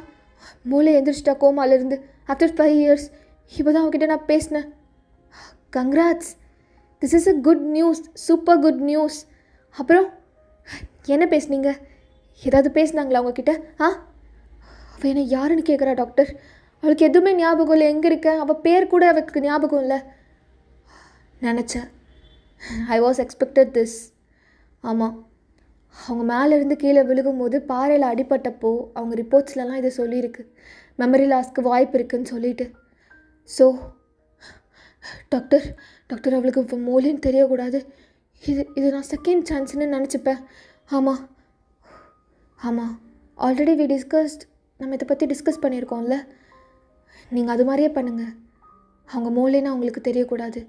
Speaker 1: மூளை எந்திரிச்சிட்டா கோமாலேருந்து. ஆஃப்டர் 5 years இப்போ தான் அவகிட்ட நான் பேசினேன். Congrats, this is a good news, super good news. அப்புறம் என்ன பேசுனீங்க? ஏதாவது பேசுனாங்களா அவங்கக்கிட்ட? அவள் என்ன யாருன்னு கேட்குறா டாக்டர். அவளுக்கு எதுவுமே ஞாபகம் இல்லை. எங்கே இருக்கேன்? அவள் பேர் கூட அவளுக்கு ஞாபகம் இல்லை. நினச்சேன். I was expected this. ஆமாம், அவங்க மேலேருந்து கீழே விழுகும்போது பாறையில் அடிபட்டப்போ அவங்க ரிப்போர்ட்ஸ்லலாம் இதை சொல்லியிருக்கு, மெமரி லாஸ்க்கு வாய்ப்பு இருக்குதுன்னு சொல்லிட்டு. ஸோ டாக்டர் அவளுக்கு இப்போ மூளைன்னு தெரியக்கூடாது. இது நான் செகண்ட் சான்ஸ்ன்னு நினச்சிப்பேன். ஆமாம் ஆல்ரெடி வி டிஸ்கஸ்ட், நம்ம இதை பற்றி டிஸ்கஸ் பண்ணியிருக்கோம்ல. நீங்கள் அது மாதிரியே பண்ணுங்கள். அவங்க மூளைன்னு அவங்களுக்கு தெரியக்கூடாது.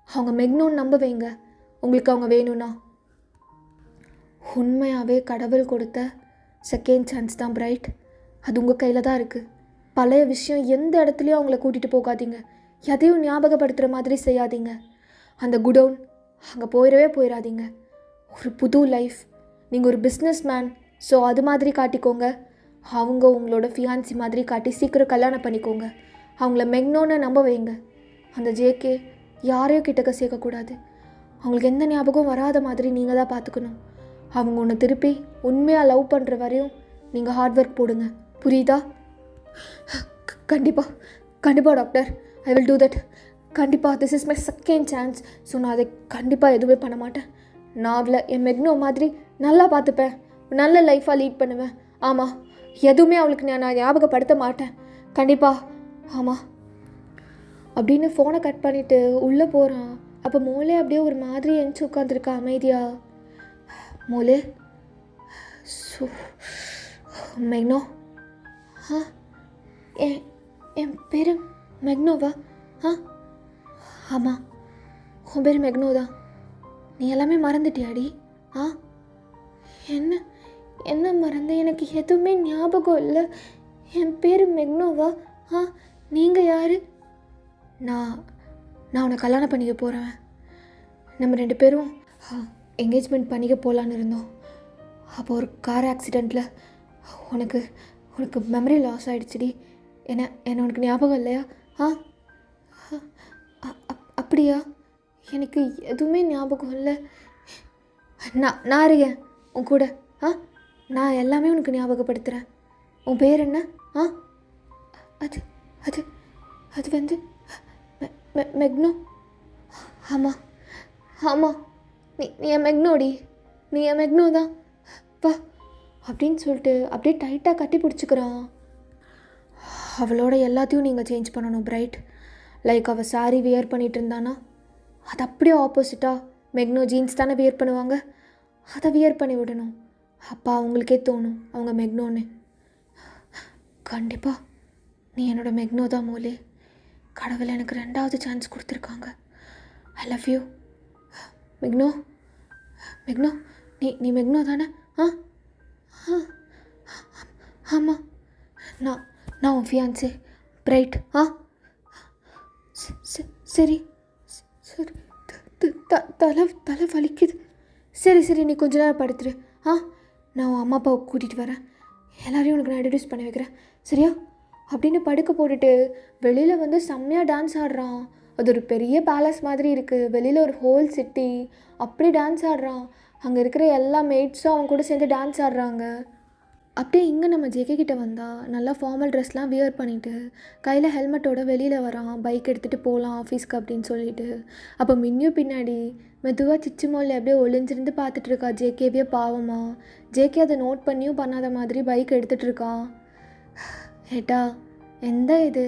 Speaker 1: அவங்க மெக்னோன்னு நம்ப வைங்க, உங்களுக்கு அவங்க வேணும்னா. உண்மையாகவே கடவுள் கொடுத்த செகண்ட் சான்ஸ் தான் பிரைட். அது உங்கள் கையில் தான் இருக்குது. பழைய விஷயம் எந்த இடத்துலையும் அவங்கள கூட்டிகிட்டு போகாதீங்க. எதையும் ஞாபகப்படுத்துகிற மாதிரி செய்யாதீங்க. அந்த குடவுன் அங்கே போயிடாதீங்க. ஒரு புது லைஃப். நீங்கள் ஒரு பிஸ்னஸ் மேன், ஸோ அது மாதிரி காட்டிக்கோங்க. அவங்க உங்களோட ஃபியான்சி மாதிரி காட்டி சீக்கிரம் கல்யாணம் பண்ணிக்கோங்க. அவங்கள மெக்னோன்னு நம்ப வைங்க. அந்த ஜேகே யாரையும் கிட்டக்க சேர்க்கக்கூடாது. அவங்களுக்கு எந்த ஞாபகம் வராத மாதிரி நீங்கள் தான் பார்த்துக்கணும். அவங்க ஒன்று திருப்பி உண்மையாக லவ் பண்ணுற வரையும் நீங்கள் ஹார்ட் ஒர்க் போடுங்க. புரியுதா? கண்டிப்பாக doctor, I will do that. கண்டிப்பாக this is my second chance. So நான் அதை கண்டிப்பாக எதுவுமே பண்ண மாட்டேன். நான் அவளை என் மெக்னோ மாதிரி நல்லா பார்த்துப்பேன், நல்ல லைஃப்பாக லீட் பண்ணுவேன். ஆமாம், எதுவுமே அவளுக்கு நான் ஞாபகப்படுத்த மாட்டேன். கண்டிப்பாக. ஆமாம் அப்படின்னு ஃபோனை கட் பண்ணிவிட்டு உள்ளே போகிறான். அப்போ மூளை அப்படியே ஒரு மாதிரி எந்திச்சு உட்காந்துருக்கா அமைதியா. மூளை, மெக்னோ. என் பேர் மெக்னோவா? ஆமாம், உன் பேர் மெக்னோ தான். நீ எல்லாமே மறந்துட்டியாடி? என்ன மறந்த? எனக்கு எதுவுமே ஞாபகம் இல்லை. என் பேர் மெக்னோவா? நீங்கள் யார்? நான் உன்னை கல்யாணம் பண்ணிக்க போகிறேன். நம்ம 2 பேரும் என்கேஜ்மெண்ட் பண்ணிக்க போகலான்னு இருந்தோம். அப்போ ஒரு கார் ஆக்சிடெண்ட்டில் உனக்கு மெமரி லாஸ் ஆகிடுச்சிடி. என்ன உனக்கு ஞாபகம் இல்லையா? ஆ அப்படியா? எனக்கு எதுவுமே ஞாபகம் இல்லை. நான் இருக்கேன் உன் கூட. ஆ நான் எல்லாமே உனக்கு ஞாபகப்படுத்துகிறேன். உன் பேர் என்ன? ஆ அது அது அது வந்து மெக்னோ. ஆமாம் ஆமாம், நீ என் மெக்னோடி, நீ என் மெக்னோ தான் வா அப்படின்னு சொல்லிட்டு அப்படியே டைட்டாக கட்டி பிடிச்சிக்கிறான். அவளோட எல்லாத்தையும் நீங்கள் சேஞ்ச் பண்ணணும் பிரைட். லைக் அவள் சாரீ வியர் பண்ணிகிட்டு இருந்தானா, அது அப்படியே ஆப்போசிட்டாக மெக்னோ ஜீன்ஸ் தானே வியர் பண்ணுவாங்க, அதை வியர் பண்ணி விடணும். அப்பா அவங்களுக்கே தோணும் அவங்க மெக்னோன்னு. கண்டிப்பாக நீ என்னோடய மெக்னோ தான் மூலே. கடவுள் எனக்கு 2வது சான்ஸ் கொடுத்துருக்காங்க. ஐ லவ் யூ மெக்னோ. மெக்னோ நீ மெக்னோ தானே? ஆ ஆமாம், நான் உன் ஃபியான்ஸே பிரைட். ஆ சரி சரி, தலை வலிக்குது. சரி நீ கொஞ்ச நேரம் படுத்துரு. நான் உன் அம்மா அப்பாவை கூட்டிகிட்டு வரேன், எல்லாரையும் உனக்கு நான் இன்ட்ரடியூஸ் பண்ணி வைக்கிறேன், சரியா? அப்படின்னு படுக்க போட்டுட்டு வெளியில் வந்து செம்மையாக டான்ஸ் ஆடுறான். அது ஒரு பெரிய பேலஸ் மாதிரி இருக்குது, வெளியில் ஒரு ஹோல் சிட்டி, அப்படி டான்ஸ் ஆடுறான். அங்கே இருக்கிற எல்லா மேட்ஸும் அவங்க கூட சேர்ந்து டான்ஸ் ஆடுறாங்க. அப்படியே இங்கே நம்ம ஜேகே கிட்ட வந்தால் நல்லா ஃபார்மல் ட்ரெஸ்லாம் வியர் பண்ணிவிட்டு கையில் ஹெல்மெட்டோட வெளியில் வரான், பைக் எடுத்துகிட்டு போகலாம் ஆஃபீஸ்க்கு அப்படின்னு சொல்லிட்டு. அப்போ மின்னியும் பின்னாடி மெதுவாக சிச்சுமோலில் அப்படியே ஒளிஞ்சிருந்து பார்த்துட்ருக்கா ஜேகேவியே பாவமா. ஜேகே அதை நோட் பண்ணியும் பண்ணாத மாதிரி பைக் எடுத்துகிட்டு இருக்கான். ஏட்டா எந்த இது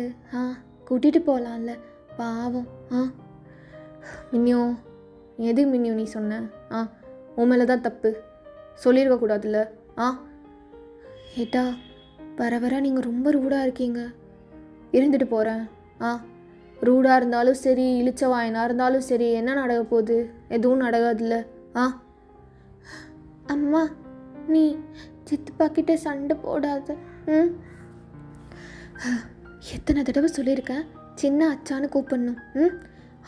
Speaker 1: கூட்டிகிட்டு போகலாம்ல பாவம். மின்னியோ எது மின்னியோ நீ சொன்ன? உன் மேலே தான் தப்பு, சொல்லியிருக்கக்கூடாதுல்ல. ஏட்டா வர நீங்கள் ரொம்ப ரூடாக இருக்கீங்க. இருந்துட்டு போகிறேன். ரூடாக இருந்தாலும் சரி, இழிச்ச வாயினா இருந்தாலும் சரி, என்ன நடக்க போகுது? எதுவும் நடக்காதுல்ல. அம்மா நீ சித்தப்பாக்கிட்ட சண்டை போடாத. எத்தனை தடவை சொல்லியிருக்கேன் சின்ன அச்சான்னு கூப்பிடணும்.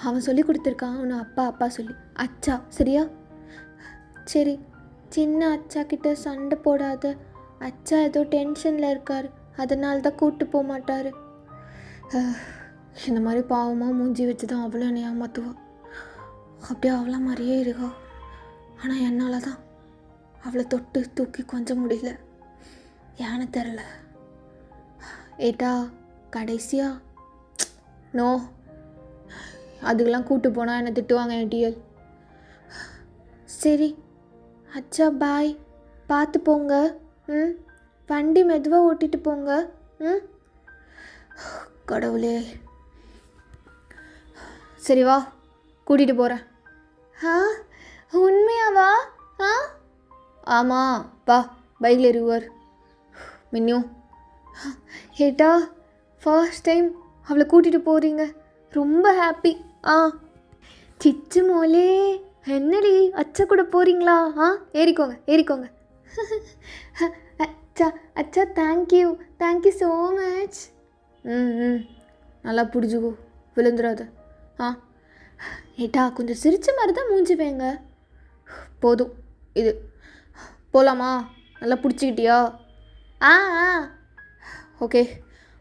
Speaker 1: அவன் சொல்லி கொடுத்துருக்கான் உன்னை அப்பா சொல்லி. அச்சா சரியா? சரி, சின்ன அச்சா கிட்ட சண்டை போடாத. அச்சா ஏதோ டென்ஷனில் இருக்கார், அதனால தான் கூப்பிட்டு போக மாட்டார். இந்த மாதிரி பாவமாக மூஞ்சி வச்சு தான் அவ்வளோ என்னை ஏமாற்றுவா. அப்படியே அவ்வளோ மாதிரியே இருக்கா. ஆனால் என்னால் தான் அவளை தொட்டு தூக்கி கொஞ்சம் முடியல, ஏன்னு தெரில. ஏட்டா கடைசியா நோ, அதுக்கெல்லாம் கூப்பிட்டு போனால் என்னை திட்டுவாங்க என் டிஎல். சரி அச்சா பாய், பார்த்து போங்க. வண்டி மெதுவாக ஓட்டிகிட்டு போங்க. கடவுளே, சரி வா கூட்டிகிட்டு போகிறேன். உண்மையாவா? ஆமாம் வா, பைக்கில் இருவர். மின்னியும் ஏட்டா ஃபர்ஸ்ட் டைம் அவளை கூட்டிகிட்டு போகிறீங்க, ரொம்ப ஹாப்பி. சிச்சு மோலே என்னடி அச்சா கூட போகிறீங்களா? ஏறிக்கோங்க. அச்சா தேங்க்யூ ஸோ மச். நல்லா பிடிச்சிக்கோ, விழுந்துடாத. ஏட்டா கொஞ்சம் சிரிச்ச மாதிரி தான் மூஞ்சி வைங்க. போதும் இது, போகலாமா? நல்லா பிடிச்சிக்கிட்டியா? ஓகே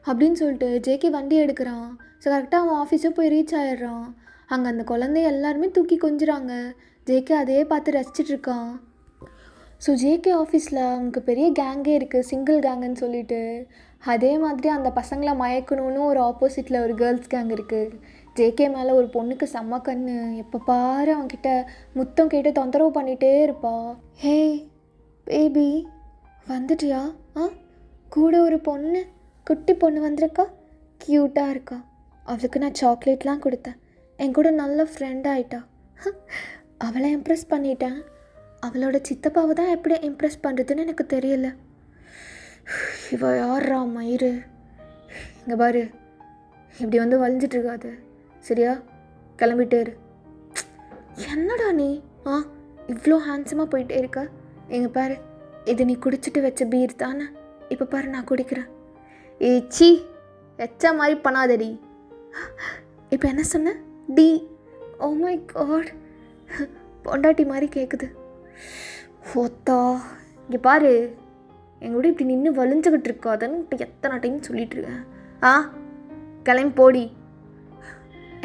Speaker 1: அப்படின்னு சொல்லிட்டு ஜேகே வண்டி எடுக்கிறான். ஸோ கரெக்டாக அவன் ஆஃபீஸும் போய் ரீச் ஆகிடுறான். அங்கே அந்த குழந்தைய எல்லாருமே தூக்கி கொஞ்சுறாங்க. ஜேகே அதே பார்த்து ரசிச்சிட்ருக்கான். ஸோ ஜேகே ஆஃபீஸில் அவனுக்கு பெரிய கேங்கே இருக்குது, சிங்கிள் கேங்குன்னு சொல்லிட்டு. அதே மாதிரி அந்த பசங்களை மயக்கணும்னு ஒரு ஆப்போசிட்டில் ஒரு கேர்ள்ஸ் கேங் இருக்குது. ஜேகே மேலே ஒரு பொண்ணுக்கு செம்ம கண்ணு, எப்போ பாரு அவன்கிட்ட முத்தம் கேட்டு தொந்தரவு பண்ணிகிட்டே இருப்பா. ஹே பேபி வந்துட்டியா? கூட ஒரு பொண்ணு, குட்டி பொண்ணு வந்திருக்கா, க்யூட்டாக இருக்கா. அவளுக்கு நான் சாக்லேட்லாம் கொடுத்தேன், என் கூட நல்ல ஃப்ரெண்ட் ஆகிட்டா. அவளை இம்ப்ரெஸ் பண்ணிட்டேன். அவளோட சித்தப்பாவை தான் எப்படி இம்ப்ரெஸ் பண்ணுறதுன்னு எனக்கு தெரியல. இவ யார்ரா மயிறு? இங்கே பாரு, இப்படி வந்து வலிஞ்சிட்ருக்காது சரியா? கிளம்பிட்டேரு. என்னடா நீ இவ்வளோ ஹேண்ட்ஸமாக போயிட்டே இருக்க? எங்கே பாரு, இது நீ குடிச்சிட்டு வச்ச பீர் தானே, இப்போ பாரு நான் குடிக்கிறேன். ஏச்சி எச்சா மாதிரி பண்ணாதடி. இப்போ என்ன சொன்ன? டி. ஓ மை காட், பொண்டாட்டி மாதிரி கேட்குது. ஓத்தா இங்கே பாரு, எங்களோட இப்படி நின்று வலிஞ்சுக்கிட்டு இருக்காதுன்னு எத்தனை டைம் சொல்லிகிட்ருக்கேன். ஆ கிளம்பி போடி.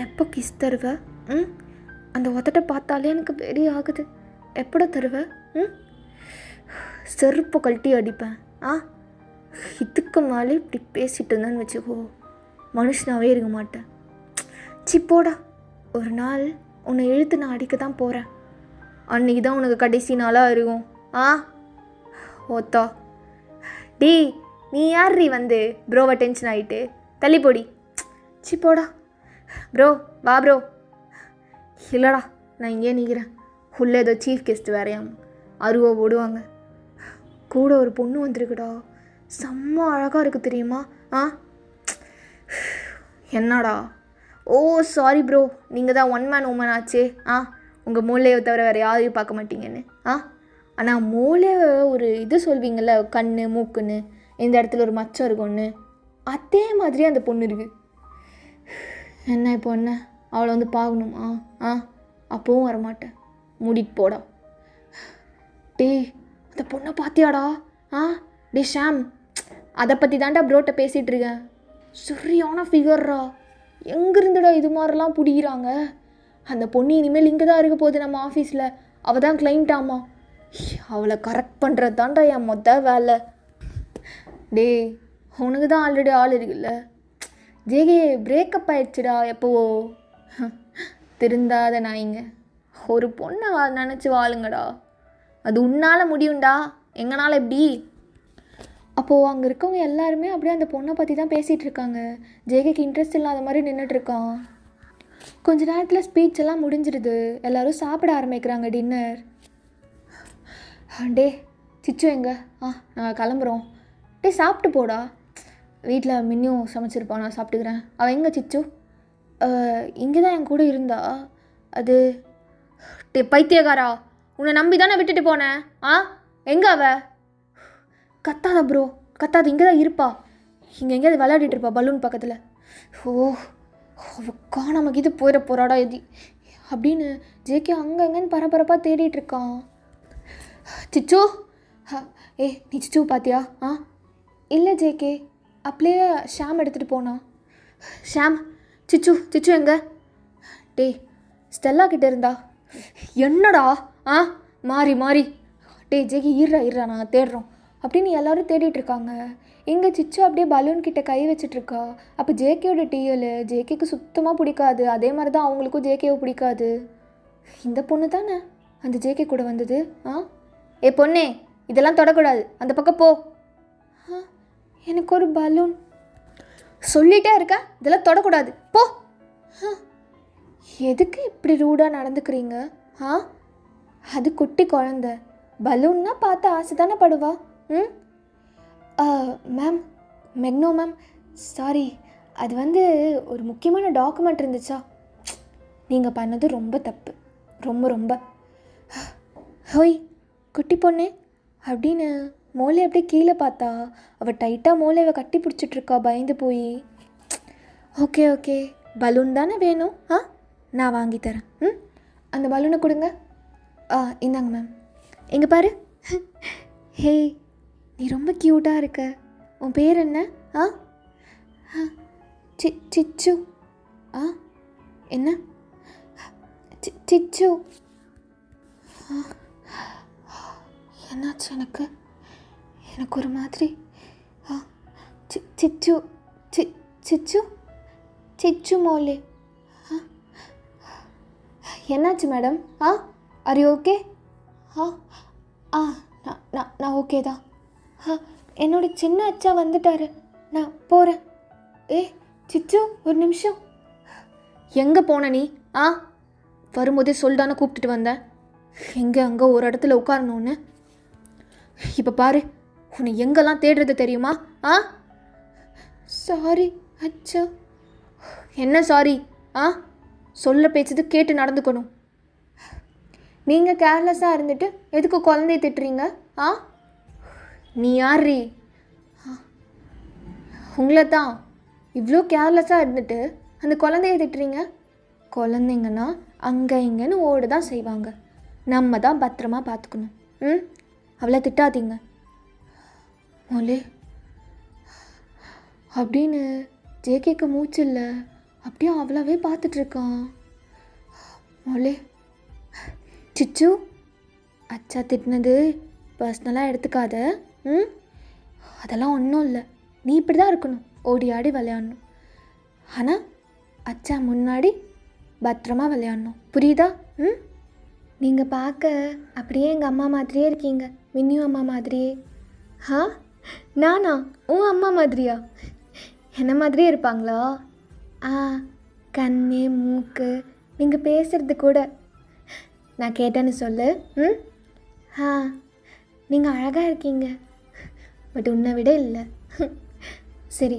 Speaker 1: எப்போ கிஸ் தருவ? அந்த உதட்ட பார்த்தாலே எனக்கு வெறி ஆகுது. எப்பட தருவ? செருப்பு கழட்டி அடிப்பேன். இதுக்கு மேலே இப்படி பேசிட்டு இருந்தேன்னு வச்சுக்கோ, மனுஷனாவே இருக்க மாட்டேன். போடா. ஒரு நாள் உன்னை இழுத்து நான் அடிக்க தான் போகிறேன். அன்றைக்கி தான் உனக்கு கடைசி நாளாக இருக்கும். ஓத்தா. டீ நீ யார்ரி வந்து ப்ரோவை டென்ஷன் ஆகிட்டு தள்ளி போடி. போடா. ப்ரோ வா ப்ரோ. இல்லைடா நான் இங்கேயே நிற்கிறேன். உள்ளே ஏதோ சீஃப் கெஸ்ட் வேறையாம், அருவா ஓடுவாங்க. கூட ஒரு பொண்ணு வந்திருக்குடா, செம்ம அழகாக இருக்குது தெரியுமா? என்னடா? ஓ சாரி ப்ரோ, நீங்கள் தான் ஒன் மேன் உமன் ஆச்சே. உங்கள் மூளையை தவிர வேறு யாரையும் பார்க்க மாட்டீங்கன்னு. ஆனால் மூளை ஒரு இது சொல்வீங்கள்ல, கண் மூக்குன்னு, இந்த இடத்துல ஒரு மச்சம் இருக்கும்னு, அதே மாதிரி அந்த பொண்ணு இருக்குது. என்ன இப்போ என்ன அவளை வந்து பார்க்கணுமா? அப்போவும் வரமாட்டேன். மூடிட்டு போடா. டே அந்த பொண்ணை பார்த்தியாடா? டே ஷாம், அதை பற்றி தாண்டா ப்ரோட்ட பேசிகிட்டு இருக்கேன். சரியான ஃபிகர்ரா. எங்கேருந்துடா இது மாதிரிலாம் பிடிக்கிறாங்க? அந்த பொண்ணு இனிமேல் இங்கே தான் இருக்க போகுது நம்ம ஆஃபீஸில். அவள் தான் கிளைண்ட் ஆமா. அவளை கரெக்ட் பண்ணுறது தாண்டா என் வேலை. டே உனக்கு தான் ஆல்ரெடி ஆள் இருக்குல்ல. ஜேகே பிரேக்கப் ஆயிடுச்சுடா எப்போவோ. திருந்தாத நாய்ங்க. ஒரு பொண்ணை நினச்சி வாழுங்கடா. அது உன்னால் முடியும்டா, எங்களால் எப்படி? அப்போது அங்கே இருக்கவங்க எல்லாருமே அப்படியே அந்த பொண்ணை பற்றி தான் பேசிகிட்டு இருக்காங்க. ஜேகேக்கு இன்ட்ரெஸ்ட் இல்லாத மாதிரி நின்றுட்டுருக்கான். கொஞ்ச நேரத்தில் ஸ்பீச் எல்லாம் முடிஞ்சிடுது. எல்லோரும் சாப்பிட ஆரம்பிக்கிறாங்க டின்னர். டே சிச்சு எங்கே? நாங்கள் கிளம்புறோம். டே சாப்பிட்டு போடா. வீட்டில் மின்னியும் சமைச்சிருப்பான், நான் சாப்பிட்டுக்கிறேன். அவள் எங்கே சிச்சு? இங்கே தான் என் கூட இருந்தா. அது டே பைத்தியக்காரா, உன்னை நம்பி தானே விட்டுட்டு போனேன். எங்கே அவ? கத்தாத ப்ரோ, கத்தாத. இங்கே தான் இருப்பா. இங்கே எங்கேயாவது விளையாடிட்டு இருப்பா பலூன் பக்கத்தில். அவக்கா நமக்கு இது போயிட போகிறாடா எதி அப்படின்னு ஜேகே அங்கங்கன்னு பரபரப்பாக தேடிட்டுருக்கான். சிச்சு நீ சிச்சு பார்த்தியா? இல்லை ஜேகே, அப்படியே ஷாம் எடுத்துகிட்டு போனா. ஷாம், சிச்சு சிச்சு எங்கே? டே ஸ்டெல்லா கிட்டே இருந்தா. என்னடா? மாறி மாறி. டே ஜேகே இருறா நாங்கள் தேடுறோம் அப்படின்னு எல்லோரும் தேடிட்டுருக்காங்க. இங்கே சிச்சு அப்படியே பலூன் கிட்ட கை வச்சிட்ருக்கா. அப்போ ஜேகேயோட டிஎல் ஜேகேக்கு சுத்தமாக பிடிக்காது. அதே மாதிரி தான் அவங்களுக்கும் ஜேகேவை பிடிக்காது. இந்த பொண்ணு தானே அந்த ஜேகே கூட வந்தது. ஏ பொண்ணே, இதெல்லாம் தொடக்கூடாது, அந்த பக்கம் போ. எனக்கு ஒரு பலூன். சொல்லிகிட்டே இருக்க, இதெல்லாம் தொடக்கூடாது, போ. எதுக்கு இப்படி ரூடாக நடந்துக்கிறீங்க? அது குட்டி குழந்த, பலூன்னா பார்த்து ஆசை தானே படுவா. மேம், மெக்னோ மேம், சாரி, அது வந்து ஒரு முக்கியமான டாக்குமெண்ட் இருந்துச்சா. நீங்கள் பண்ணது ரொம்ப தப்பு, ரொம்ப ரொம்ப. ஹோய் குட்டி பொண்ணு அப்படின்னு மோளை அப்படியே கீழே பார்த்தா. அவள் டைட்டாக மோளைவை கட்டி பிடிச்சிட்ருக்கா பயந்து போய். ஓகே ஓகே, பலூன் தானே வேணும்? நான் வாங்கி தரேன். அந்த பலூனை கொடுங்க. இந்தாங்க மேம். எங்கே பாரு. ஹே நீ ரொம்ப க்யூட்டாக இருக்க. உன் பேர் என்ன? சிச்சு. என்ன? சிச்சு. என்னாச்சு எனக்கு? எனக்கு ஒரு மாதிரி. சிச்சு சிச்சு சிச்சு மோலே. என்னாச்சு மேடம்? Are you okay? நான் ஓகே தான். என்னோட சின்ன அச்சா வந்துட்டாரு, நான் போகிறேன். சிச்சு ஒரு நிமிஷம். எங்கே போன நீ? வரும்போதே சொல்லிட்டானே கூப்பிட்டுட்டு வந்தேன். அங்கே ஒரு இடத்துல உட்காரணுன்னு. இப்போ பாரு, உன்னை எங்கெல்லாம் தேடுறது தெரியுமா? சாரி அச்சா. என்ன சாரி? சொல்ல பேச்சது கேட்டு நடந்துக்கணும். நீங்கள் கேர்லெஸ்ஸாக இருந்துட்டு எதுக்கு குழந்தைய திட்டுறீங்க? நீ யார்ரி? உங்களை தான். இவ்வளோ கேர்லெஸ்ஸாக இருந்துட்டு அந்த குழந்தைய திட்டுறீங்க. குழந்தைங்கன்னா அங்கே இங்கேன்னு ஓட தான் செய்வாங்க. நம்ம தான் பத்திரமா பார்த்துக்கணும். அவளை திட்டாதீங்க மோலே அப்படின்னு ஜேகேக்கு மூச்சு இல்லை, அப்படியே அவளாவே பார்த்துட்ருக்கான். மோலே சிச்சு, அச்சா திட்டினது பர்சனலாக எடுத்துக்காத. ம், அதெல்லாம் ஒன்றும் இல்லை. நீ இப்படி தான் இருக்கணும், ஓடி ஆடி விளையாடணும். ஆனால் அச்சா முன்னாடி பத்திரமா விளையாடணும், புரியுதா? ம், நீங்கள் பார்க்க அப்படியே எங்கள் அம்மா மாதிரியே இருக்கீங்க, மின்னியும் அம்மா மாதிரியே. நானா உன் அம்மா மாதிரியா? என்ன மாதிரியே இருப்பாங்களா? கண்ணு மூக்கு, நீங்கள் பேசுகிறது கூட. நான் கேட்டேன்னு சொல்லு. ம், நீங்கள் அழகாக இருக்கீங்க, பட் உன்னை விட இல்லை. சரி,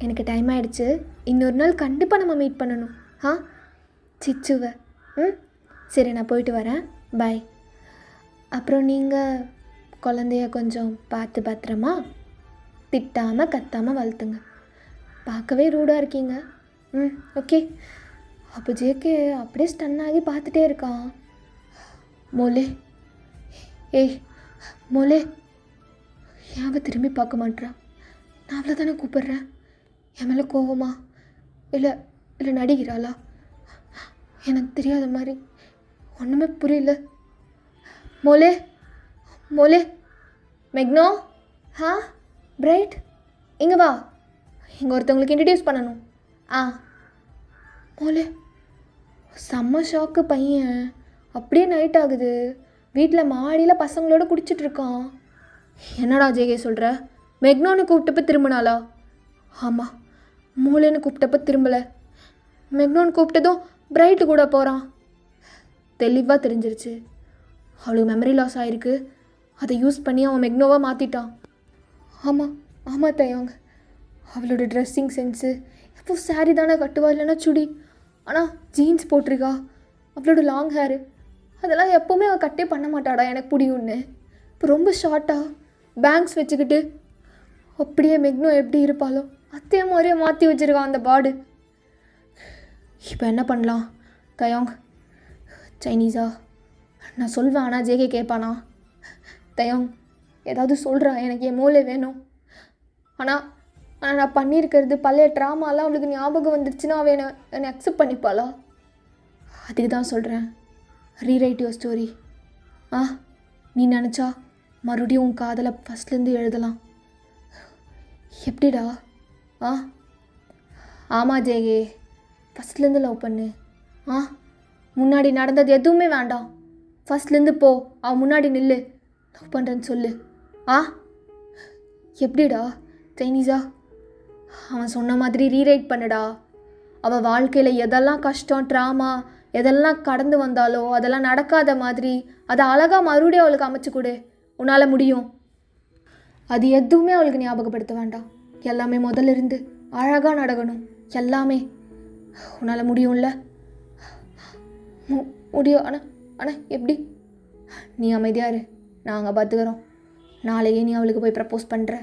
Speaker 1: எனக்கு டைம் ஆகிடுச்சு. இன்னொரு நாள் கண்டிப்பாக நம்ம மீட் பண்ணணும். சிச்சுவை. ம், சரி, நான் போயிட்டு வரேன். பாய். அப்புறம் நீங்கள் குழந்தைய கொஞ்சம் பார்த்து பத்திரமா, திட்டாமல் கத்தாமல் வளர்த்துங்க. பார்க்கவே ரூடாக இருக்கீங்க. ம், ஓகே. அப்போ ஜேகே அப்படியே ஸ்டன் ஆகி பார்த்துட்டே இருக்கான். மோலே, ஏய் மோலே, ஏன் திரும்பி பார்க்க மாட்டேறான்? நான் அவளை தானே கூப்பிட்றேன். என் மேலே கோவமா இல்லை இல்லை நடிக்கிறாளா? எனக்கு தெரியாத மாதிரி ஒன்றுமே புரியல. மோலே, மோலே, மெக்னோ, பிரைட், இங்கே வா, இங்கே ஒருத்தவங்களுக்கு இன்ட்ரடியூஸ் பண்ணணும். மோலே, செம்ம ஷாக்கு பையன். அப்படியே நைட் ஆகுது, வீட்டில் மாடியில் பசங்களோட குடிச்சிட்ருக்கான். என்னடா ஜேகே சொல்கிற? மெக்னோன்னு கூப்பிட்டப்ப திரும்பினாளா? ஆமாம், மூளைன்னு கூப்பிட்டப்ப திரும்பலை. மெக்னோன்னு கூப்பிட்டதும் பிரைட்டு கூட போகிறான். தெளிவாக தெரிஞ்சிருச்சு, அவளுக்கு மெமரி லாஸ் ஆகிருக்கு. அதை யூஸ் பண்ணி அவன் மெக்னோவாக மாற்றிட்டான். ஆமாம் தயங்க, அவளோட ட்ரெஸ்ஸிங் சென்ஸு, எப்போ சாரி தானே கட்டுவா, இல்லைன்னா சுடி. ஆனால் ஜீன்ஸ் போட்டிருக்கா. அவளோட லாங் ஹேரு, அதெல்லாம் எப்போவுமே அவள் கட்டே பண்ண மாட்டாடா, எனக்கு பிடிக்கும்னு. இப்போ ரொம்ப ஷார்ட்டாக பேங்க்ஸ் வச்சுக்கிட்டு அப்படியே மெக்னோ எப்படி இருப்பாளோ அதே மாதிரியே மாற்றி வச்சுருக்கான் அந்த பாடு. இப்போ என்ன பண்ணலாம் தயோங்? சைனீஸா? நான் சொல்வேன், ஆனால் ஜேகே கேட்பானா? தயோங் ஏதாவது சொல்கிறா, எனக்கு என் மூளை வேணும். ஆனால் நான் பண்ணியிருக்கிறது பழைய ட்ராமாலாம் அவளுக்கு ஞாபகம் வந்துருச்சுன்னா அவள் என்னை அக்செப்ட் பண்ணிப்பாளா? அதுக்கு தான் சொல்கிறேன், ரீரைட் யுவர் ஸ்டோரி. நீ நினச்சா மறுபடியும் உன் காதலை ஃபஸ்ட்லேருந்து எழுதலாம். எப்படிடா? ஆமாம் ஜேகே, ஃபஸ்ட்லேருந்து லவ் பண்ணு. முன்னாடி நடந்தது எதுவுமே வேண்டாம், ஃபஸ்ட்லேருந்து போ, அவன் முன்னாடி நில்லு, லவ் பண்ணுறேன்னு சொல்லு. எப்படிடா சைனீஸா? அவன் சொன்ன மாதிரி ரீரைட் பண்ணுடா. அவள் வாழ்க்கையில் எதெல்லாம் கஷ்டம், ட்ராமா எதெல்லாம் கடந்து வந்தாலோ அதெல்லாம் நடக்காத மாதிரி அதை அழகாக மறுபடியும் அவளுக்கு அமைச்சு கொடு. உன்னால் முடியும். அது எதுவுமே அவளுக்கு ஞாபகப்படுத்த வேண்டாம், எல்லாமே முதல்ல இருந்து அழகாக நடக்கணும். எல்லாமே உன்னால் முடியும்ல? முடியும். ஆனால் எப்படி? நீ அமைதியாரு, நாங்கள் பார்த்துக்கிறோம். நாளையே நீ அவளுக்கு போய் ப்ரப்போஸ் பண்ணுற.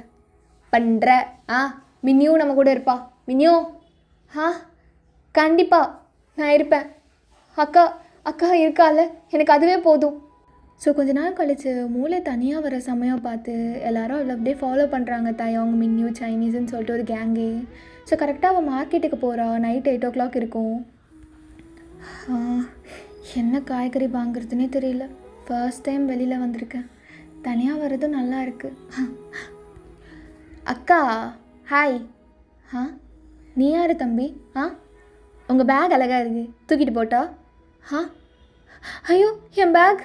Speaker 1: மின்னியும் நம்ம கூட இருப்பா. மின்னியோ? கண்டிப்பாக நான் இருப்பேன். அக்கா இருக்கால, எனக்கு அதுவே போதும். ஸோ கொஞ்ச நாள் கழிச்சு மூளை தனியாக வர சமயம் பார்த்து எல்லாரும் அவளை அப்படியே ஃபாலோ பண்ணுறாங்க. தயோங், மின்னியூ, சைனீஸ்ன்னு சொல்லிட்டு ஒரு கேங்கே. ஸோ கரெக்டாக அவள் மார்க்கெட்டுக்கு போகிறா. நைட் 8 o'clock இருக்கும். என்ன காய்கறி வாங்குறதுனே தெரியல. ஃபர்ஸ்ட் டைம் வெளியில் வந்திருக்கேன். தனியாக வர்றதும் நல்லா இருக்குது. அக்கா ஹாய். நீ யார் தம்பி? உங்கள் பேக் அழகாக இருக்குது, தூக்கிட்டு போட்டா? ஐயோ என் பேக்,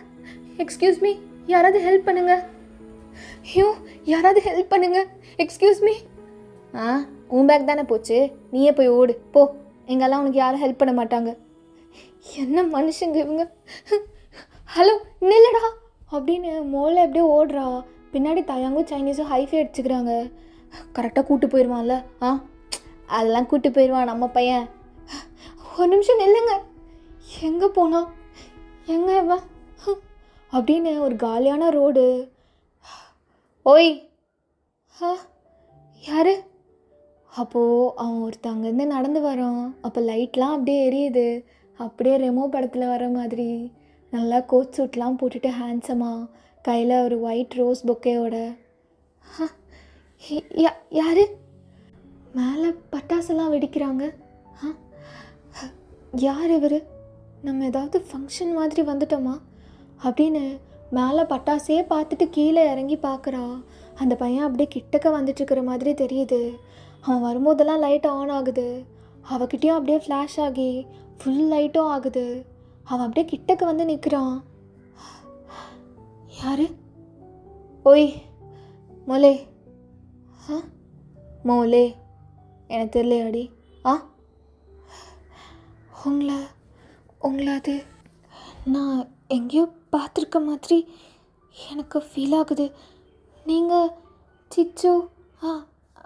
Speaker 1: எக்ஸ்கியூஸ் மீ, யாராவது ஹெல்ப் பண்ணுங்க. யாராவது ஹெல்ப் பண்ணுங்க, எக்ஸ்கியூஸ் மீ. உன் பேக் தானே போச்சு, நீயே போய் ஓடு போ. எங்கெல்லாம் உனக்கு யாரும் ஹெல்ப் பண்ண மாட்டாங்க. என்ன மனுஷங்க இவங்க. ஹலோ நில்லுடா அப்படின்னு மோளை அப்படியே ஓடுறா. பின்னாடி தயாங்கும் சைனீஸும் ஹைஃபை அடிச்சுக்கிறாங்க. கரெக்டாக கூப்பிட்டு போயிடுவான்ல? அதெல்லாம் கூப்பிட்டு போயிடுவான் நம்ம பையன். ஒரு நிமிஷம் நில்லுங்க, எங்கே போனா, எங்கே இவன் அப்படின்னு ஒரு காலியான ரோடு. ஓய் யாரு? அப்போது அவன் ஒருத்தங்கேருந்து நடந்து வரான். அப்போ லைட்லாம் அப்படியே எரியுது, அப்படியே ரெமோ படத்தில் வர மாதிரி. நல்லா கோட் சூட்லாம் போட்டுட்டு ஹேண்ட்ஸமாக, கையில் ஒரு ஒயிட் ரோஸ் பொக்கேயோட. யாரு? மேலே பட்டாசெல்லாம் வெடிக்கிறாங்க. ஆ, யார் இவர்? நம்ம ஏதாவது ஃபங்க்ஷன் மாதிரி வந்துட்டோமா அப்படின்னு மேலே பட்டாசே பார்த்துட்டு கீழே இறங்கி பார்க்குறா. அந்த பையன் அப்படியே கிட்டக்க வந்துட்டுருக்கிற மாதிரி தெரியுது. அவன் வரும்போதெல்லாம் லைட் ஆன் ஆகுது. அவகிட்டையும் அப்படியே ஃப்ளாஷ் ஆகி ஃபுல் லைட்டும் ஆகுது. அவன் அப்படியே கிட்டக்க வந்து நிற்கிறான். யார்? ஓய் மோலே. ஆ, மோலே எனக்கு தெரியலையாடி. ஆ, உங்களை அது நான் எங்கேயோ பார்த்துருக்க மாதிரி எனக்கு ஃபீல் ஆகுது. நீங்கள் சிச்சு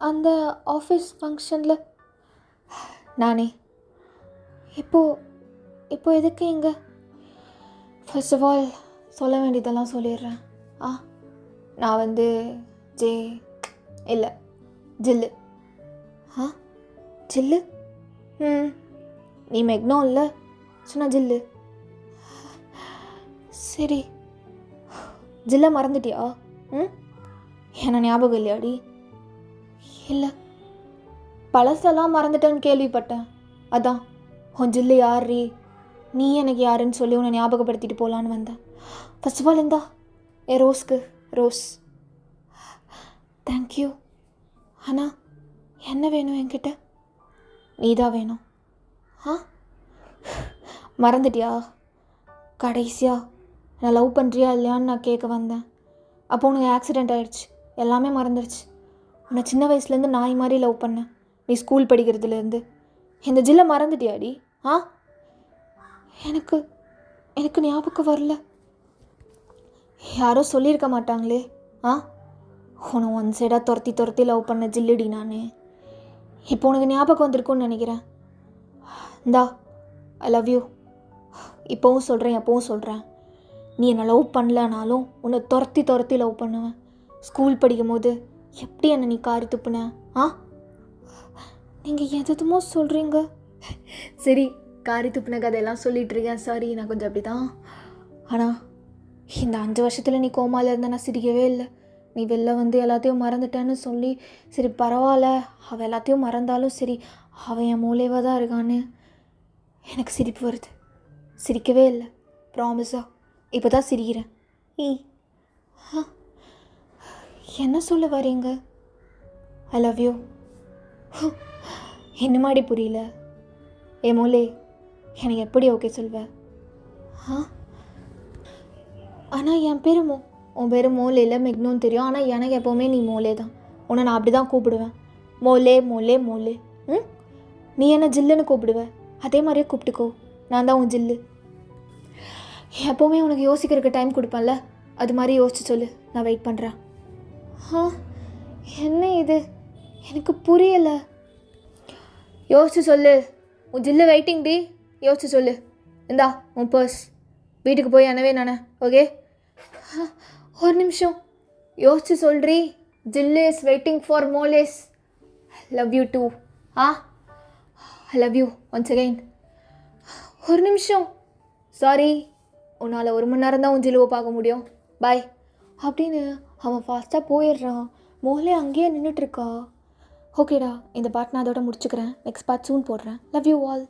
Speaker 1: அந்த ஆஃபீஸ் ஃபங்க்ஷனில் நானே. இப்போ எதுக்கு இங்கே? ஃபர்ஸ்ட் ஆஃப் ஆல் சொல்ல வேண்டியதெல்லாம் சொல்லிடுறேன். நான் வந்து இல்லை ஜில்லு. ஜில்லு? நீ மெக்னோ இல்லை சொன்னா ஜில்லு. சரி, ஜில்லை மறந்துட்டியா? என்ன ஞாபகம் இல்லையாடி? இல்லை, பழசெல்லாம் மறந்துட்டேன்னு கேள்விப்பட்டேன். அதான் உன் ஜில்லு யார்ரி, நீ எனக்கு யாருன்னு சொல்லி உன்னை ஞாபகப்படுத்திட்டு போகலான்னு வந்தேன். ஃபர்ஸ்ட் ஆஃப் ஆல் இந்தா என் ரோஸ்க்கு ரோஸ். தேங்க்யூ. ஆனால் என்ன வேணும் என்கிட்ட? நீ தான் வேணும். மறந்துட்டியா? கடைசியாக நான் லவ் பண்ணுறியா இல்லையான்னு நான் கேட்க வந்தேன். அப்போ உனக்கு ஆக்சிடெண்ட் ஆகிடுச்சு, எல்லாமே மறந்துடுச்சு. உன்னை சின்ன வயசுலேருந்து நாய் மாதிரி லவ் பண்ணேன், நீ ஸ்கூல் படிக்கிறதுலேருந்து. இந்த ஜில்லை மறந்துட்டியாடி? எனக்கு ஞாபகம் வரல. யாரோ சொல்லியிருக்க மாட்டாங்களே. உன்னை ஒன் சைடாக துரத்தி லவ் பண்ண ஜில்லுடி நான். இப்போ உனக்கு ஞாபகம் வந்திருக்குன்னு நினைக்கிறேன். இந்தா ஐ லவ் யூ. இப்போவும் சொல்கிறேன், எப்போவும் சொல்கிறேன். நீ என்னை லவ் பண்ணலனாலும் உன்னை துரத்தி லவ் பண்ணுவேன். ஸ்கூல் படிக்கும் போது எப்படி என்னை நீ காரி துப்புன? நீங்கள் எதுமோ சொல்கிறீங்க. சரி, காரி துப்புன கதையெல்லாம் சொல்லிகிட்ருக்கேன். சாரி, நான் கொஞ்சம் அப்படி தான். ஆனால் இந்த 5 வருஷத்தில் நீ கோமாவில் இருந்த நான் சிரிக்கவே இல்லை. நீ வெளில வந்து எல்லாத்தையும் மறந்துட்டேன்னு சொல்லி சரி பரவாயில்ல, அவள் எல்லாத்தையும் மறந்தாலும் சரி அவன் என் மூளைவாக தான் இருக்கான்னு எனக்கு சிரிப்பு வருது. சிரிக்கவே இல்லை, ப்ராமிஸா. இப்போ தான் சிரிக்கிறேன். என்ன சொல்ல வரீங்க? ஐ லவ் யூ. என்ன மாதிரி புரியல? ஏ மூளை, எனக்கு எப்படி ஓகே சொல்வேன்? ஆனால் என் பேர் உன் பேர் மோலே இல்லை, மெக்னோன்னு தெரியும். ஆனால் எனக்கு எப்போவுமே நீ மோலே தான். உன்னை நான் அப்படி தான் கூப்பிடுவேன். மோலே மோலே மோலே. நீ என்ன ஜில்லுன்னு கூப்பிடுவேன், அதே மாதிரியே கூப்பிட்டுக்கோ. நான் தான் உன் ஜில்லு. எப்போவுமே உனக்கு யோசிக்கிறதுக்கு டைம் கொடுப்பேன்ல, அது மாதிரி யோசிச்சு சொல்லு, நான் வெயிட் பண்ணுறேன். என்ன இது எனக்கு புரியலை. யோசிச்சு சொல்லு, உன் ஜில்லு வெயிட்டிங் டி. யோசிச்சு சொல்லு. இந்தா உன் பர்ஸ், வீட்டுக்கு போய் அனவே நானே. ஓகே, ஒரு நிமிஷம் யோசிச்சு சொல்கிறீ. ஜில்லு இஸ் வெயிட்டிங் ஃபார் மோலேஸ். Love you too. I love you once again. ஒரு நிமிஷம், சாரி, உன்னால் 1 மணி நேரம் தான் உன் ஜில்லுவை பார்க்க முடியும், பாய் அப்படின்னு அவன் ஃபாஸ்ட்டாக போயிடுறான். மோலே அங்கேயே நின்றுட்டுருக்கா. ஓகேடா, இந்த பார்ட் நான் அதோட முடிச்சுக்கிறேன். நெக்ஸ்ட் பார்ட் சூன் போடுறேன். Love you all.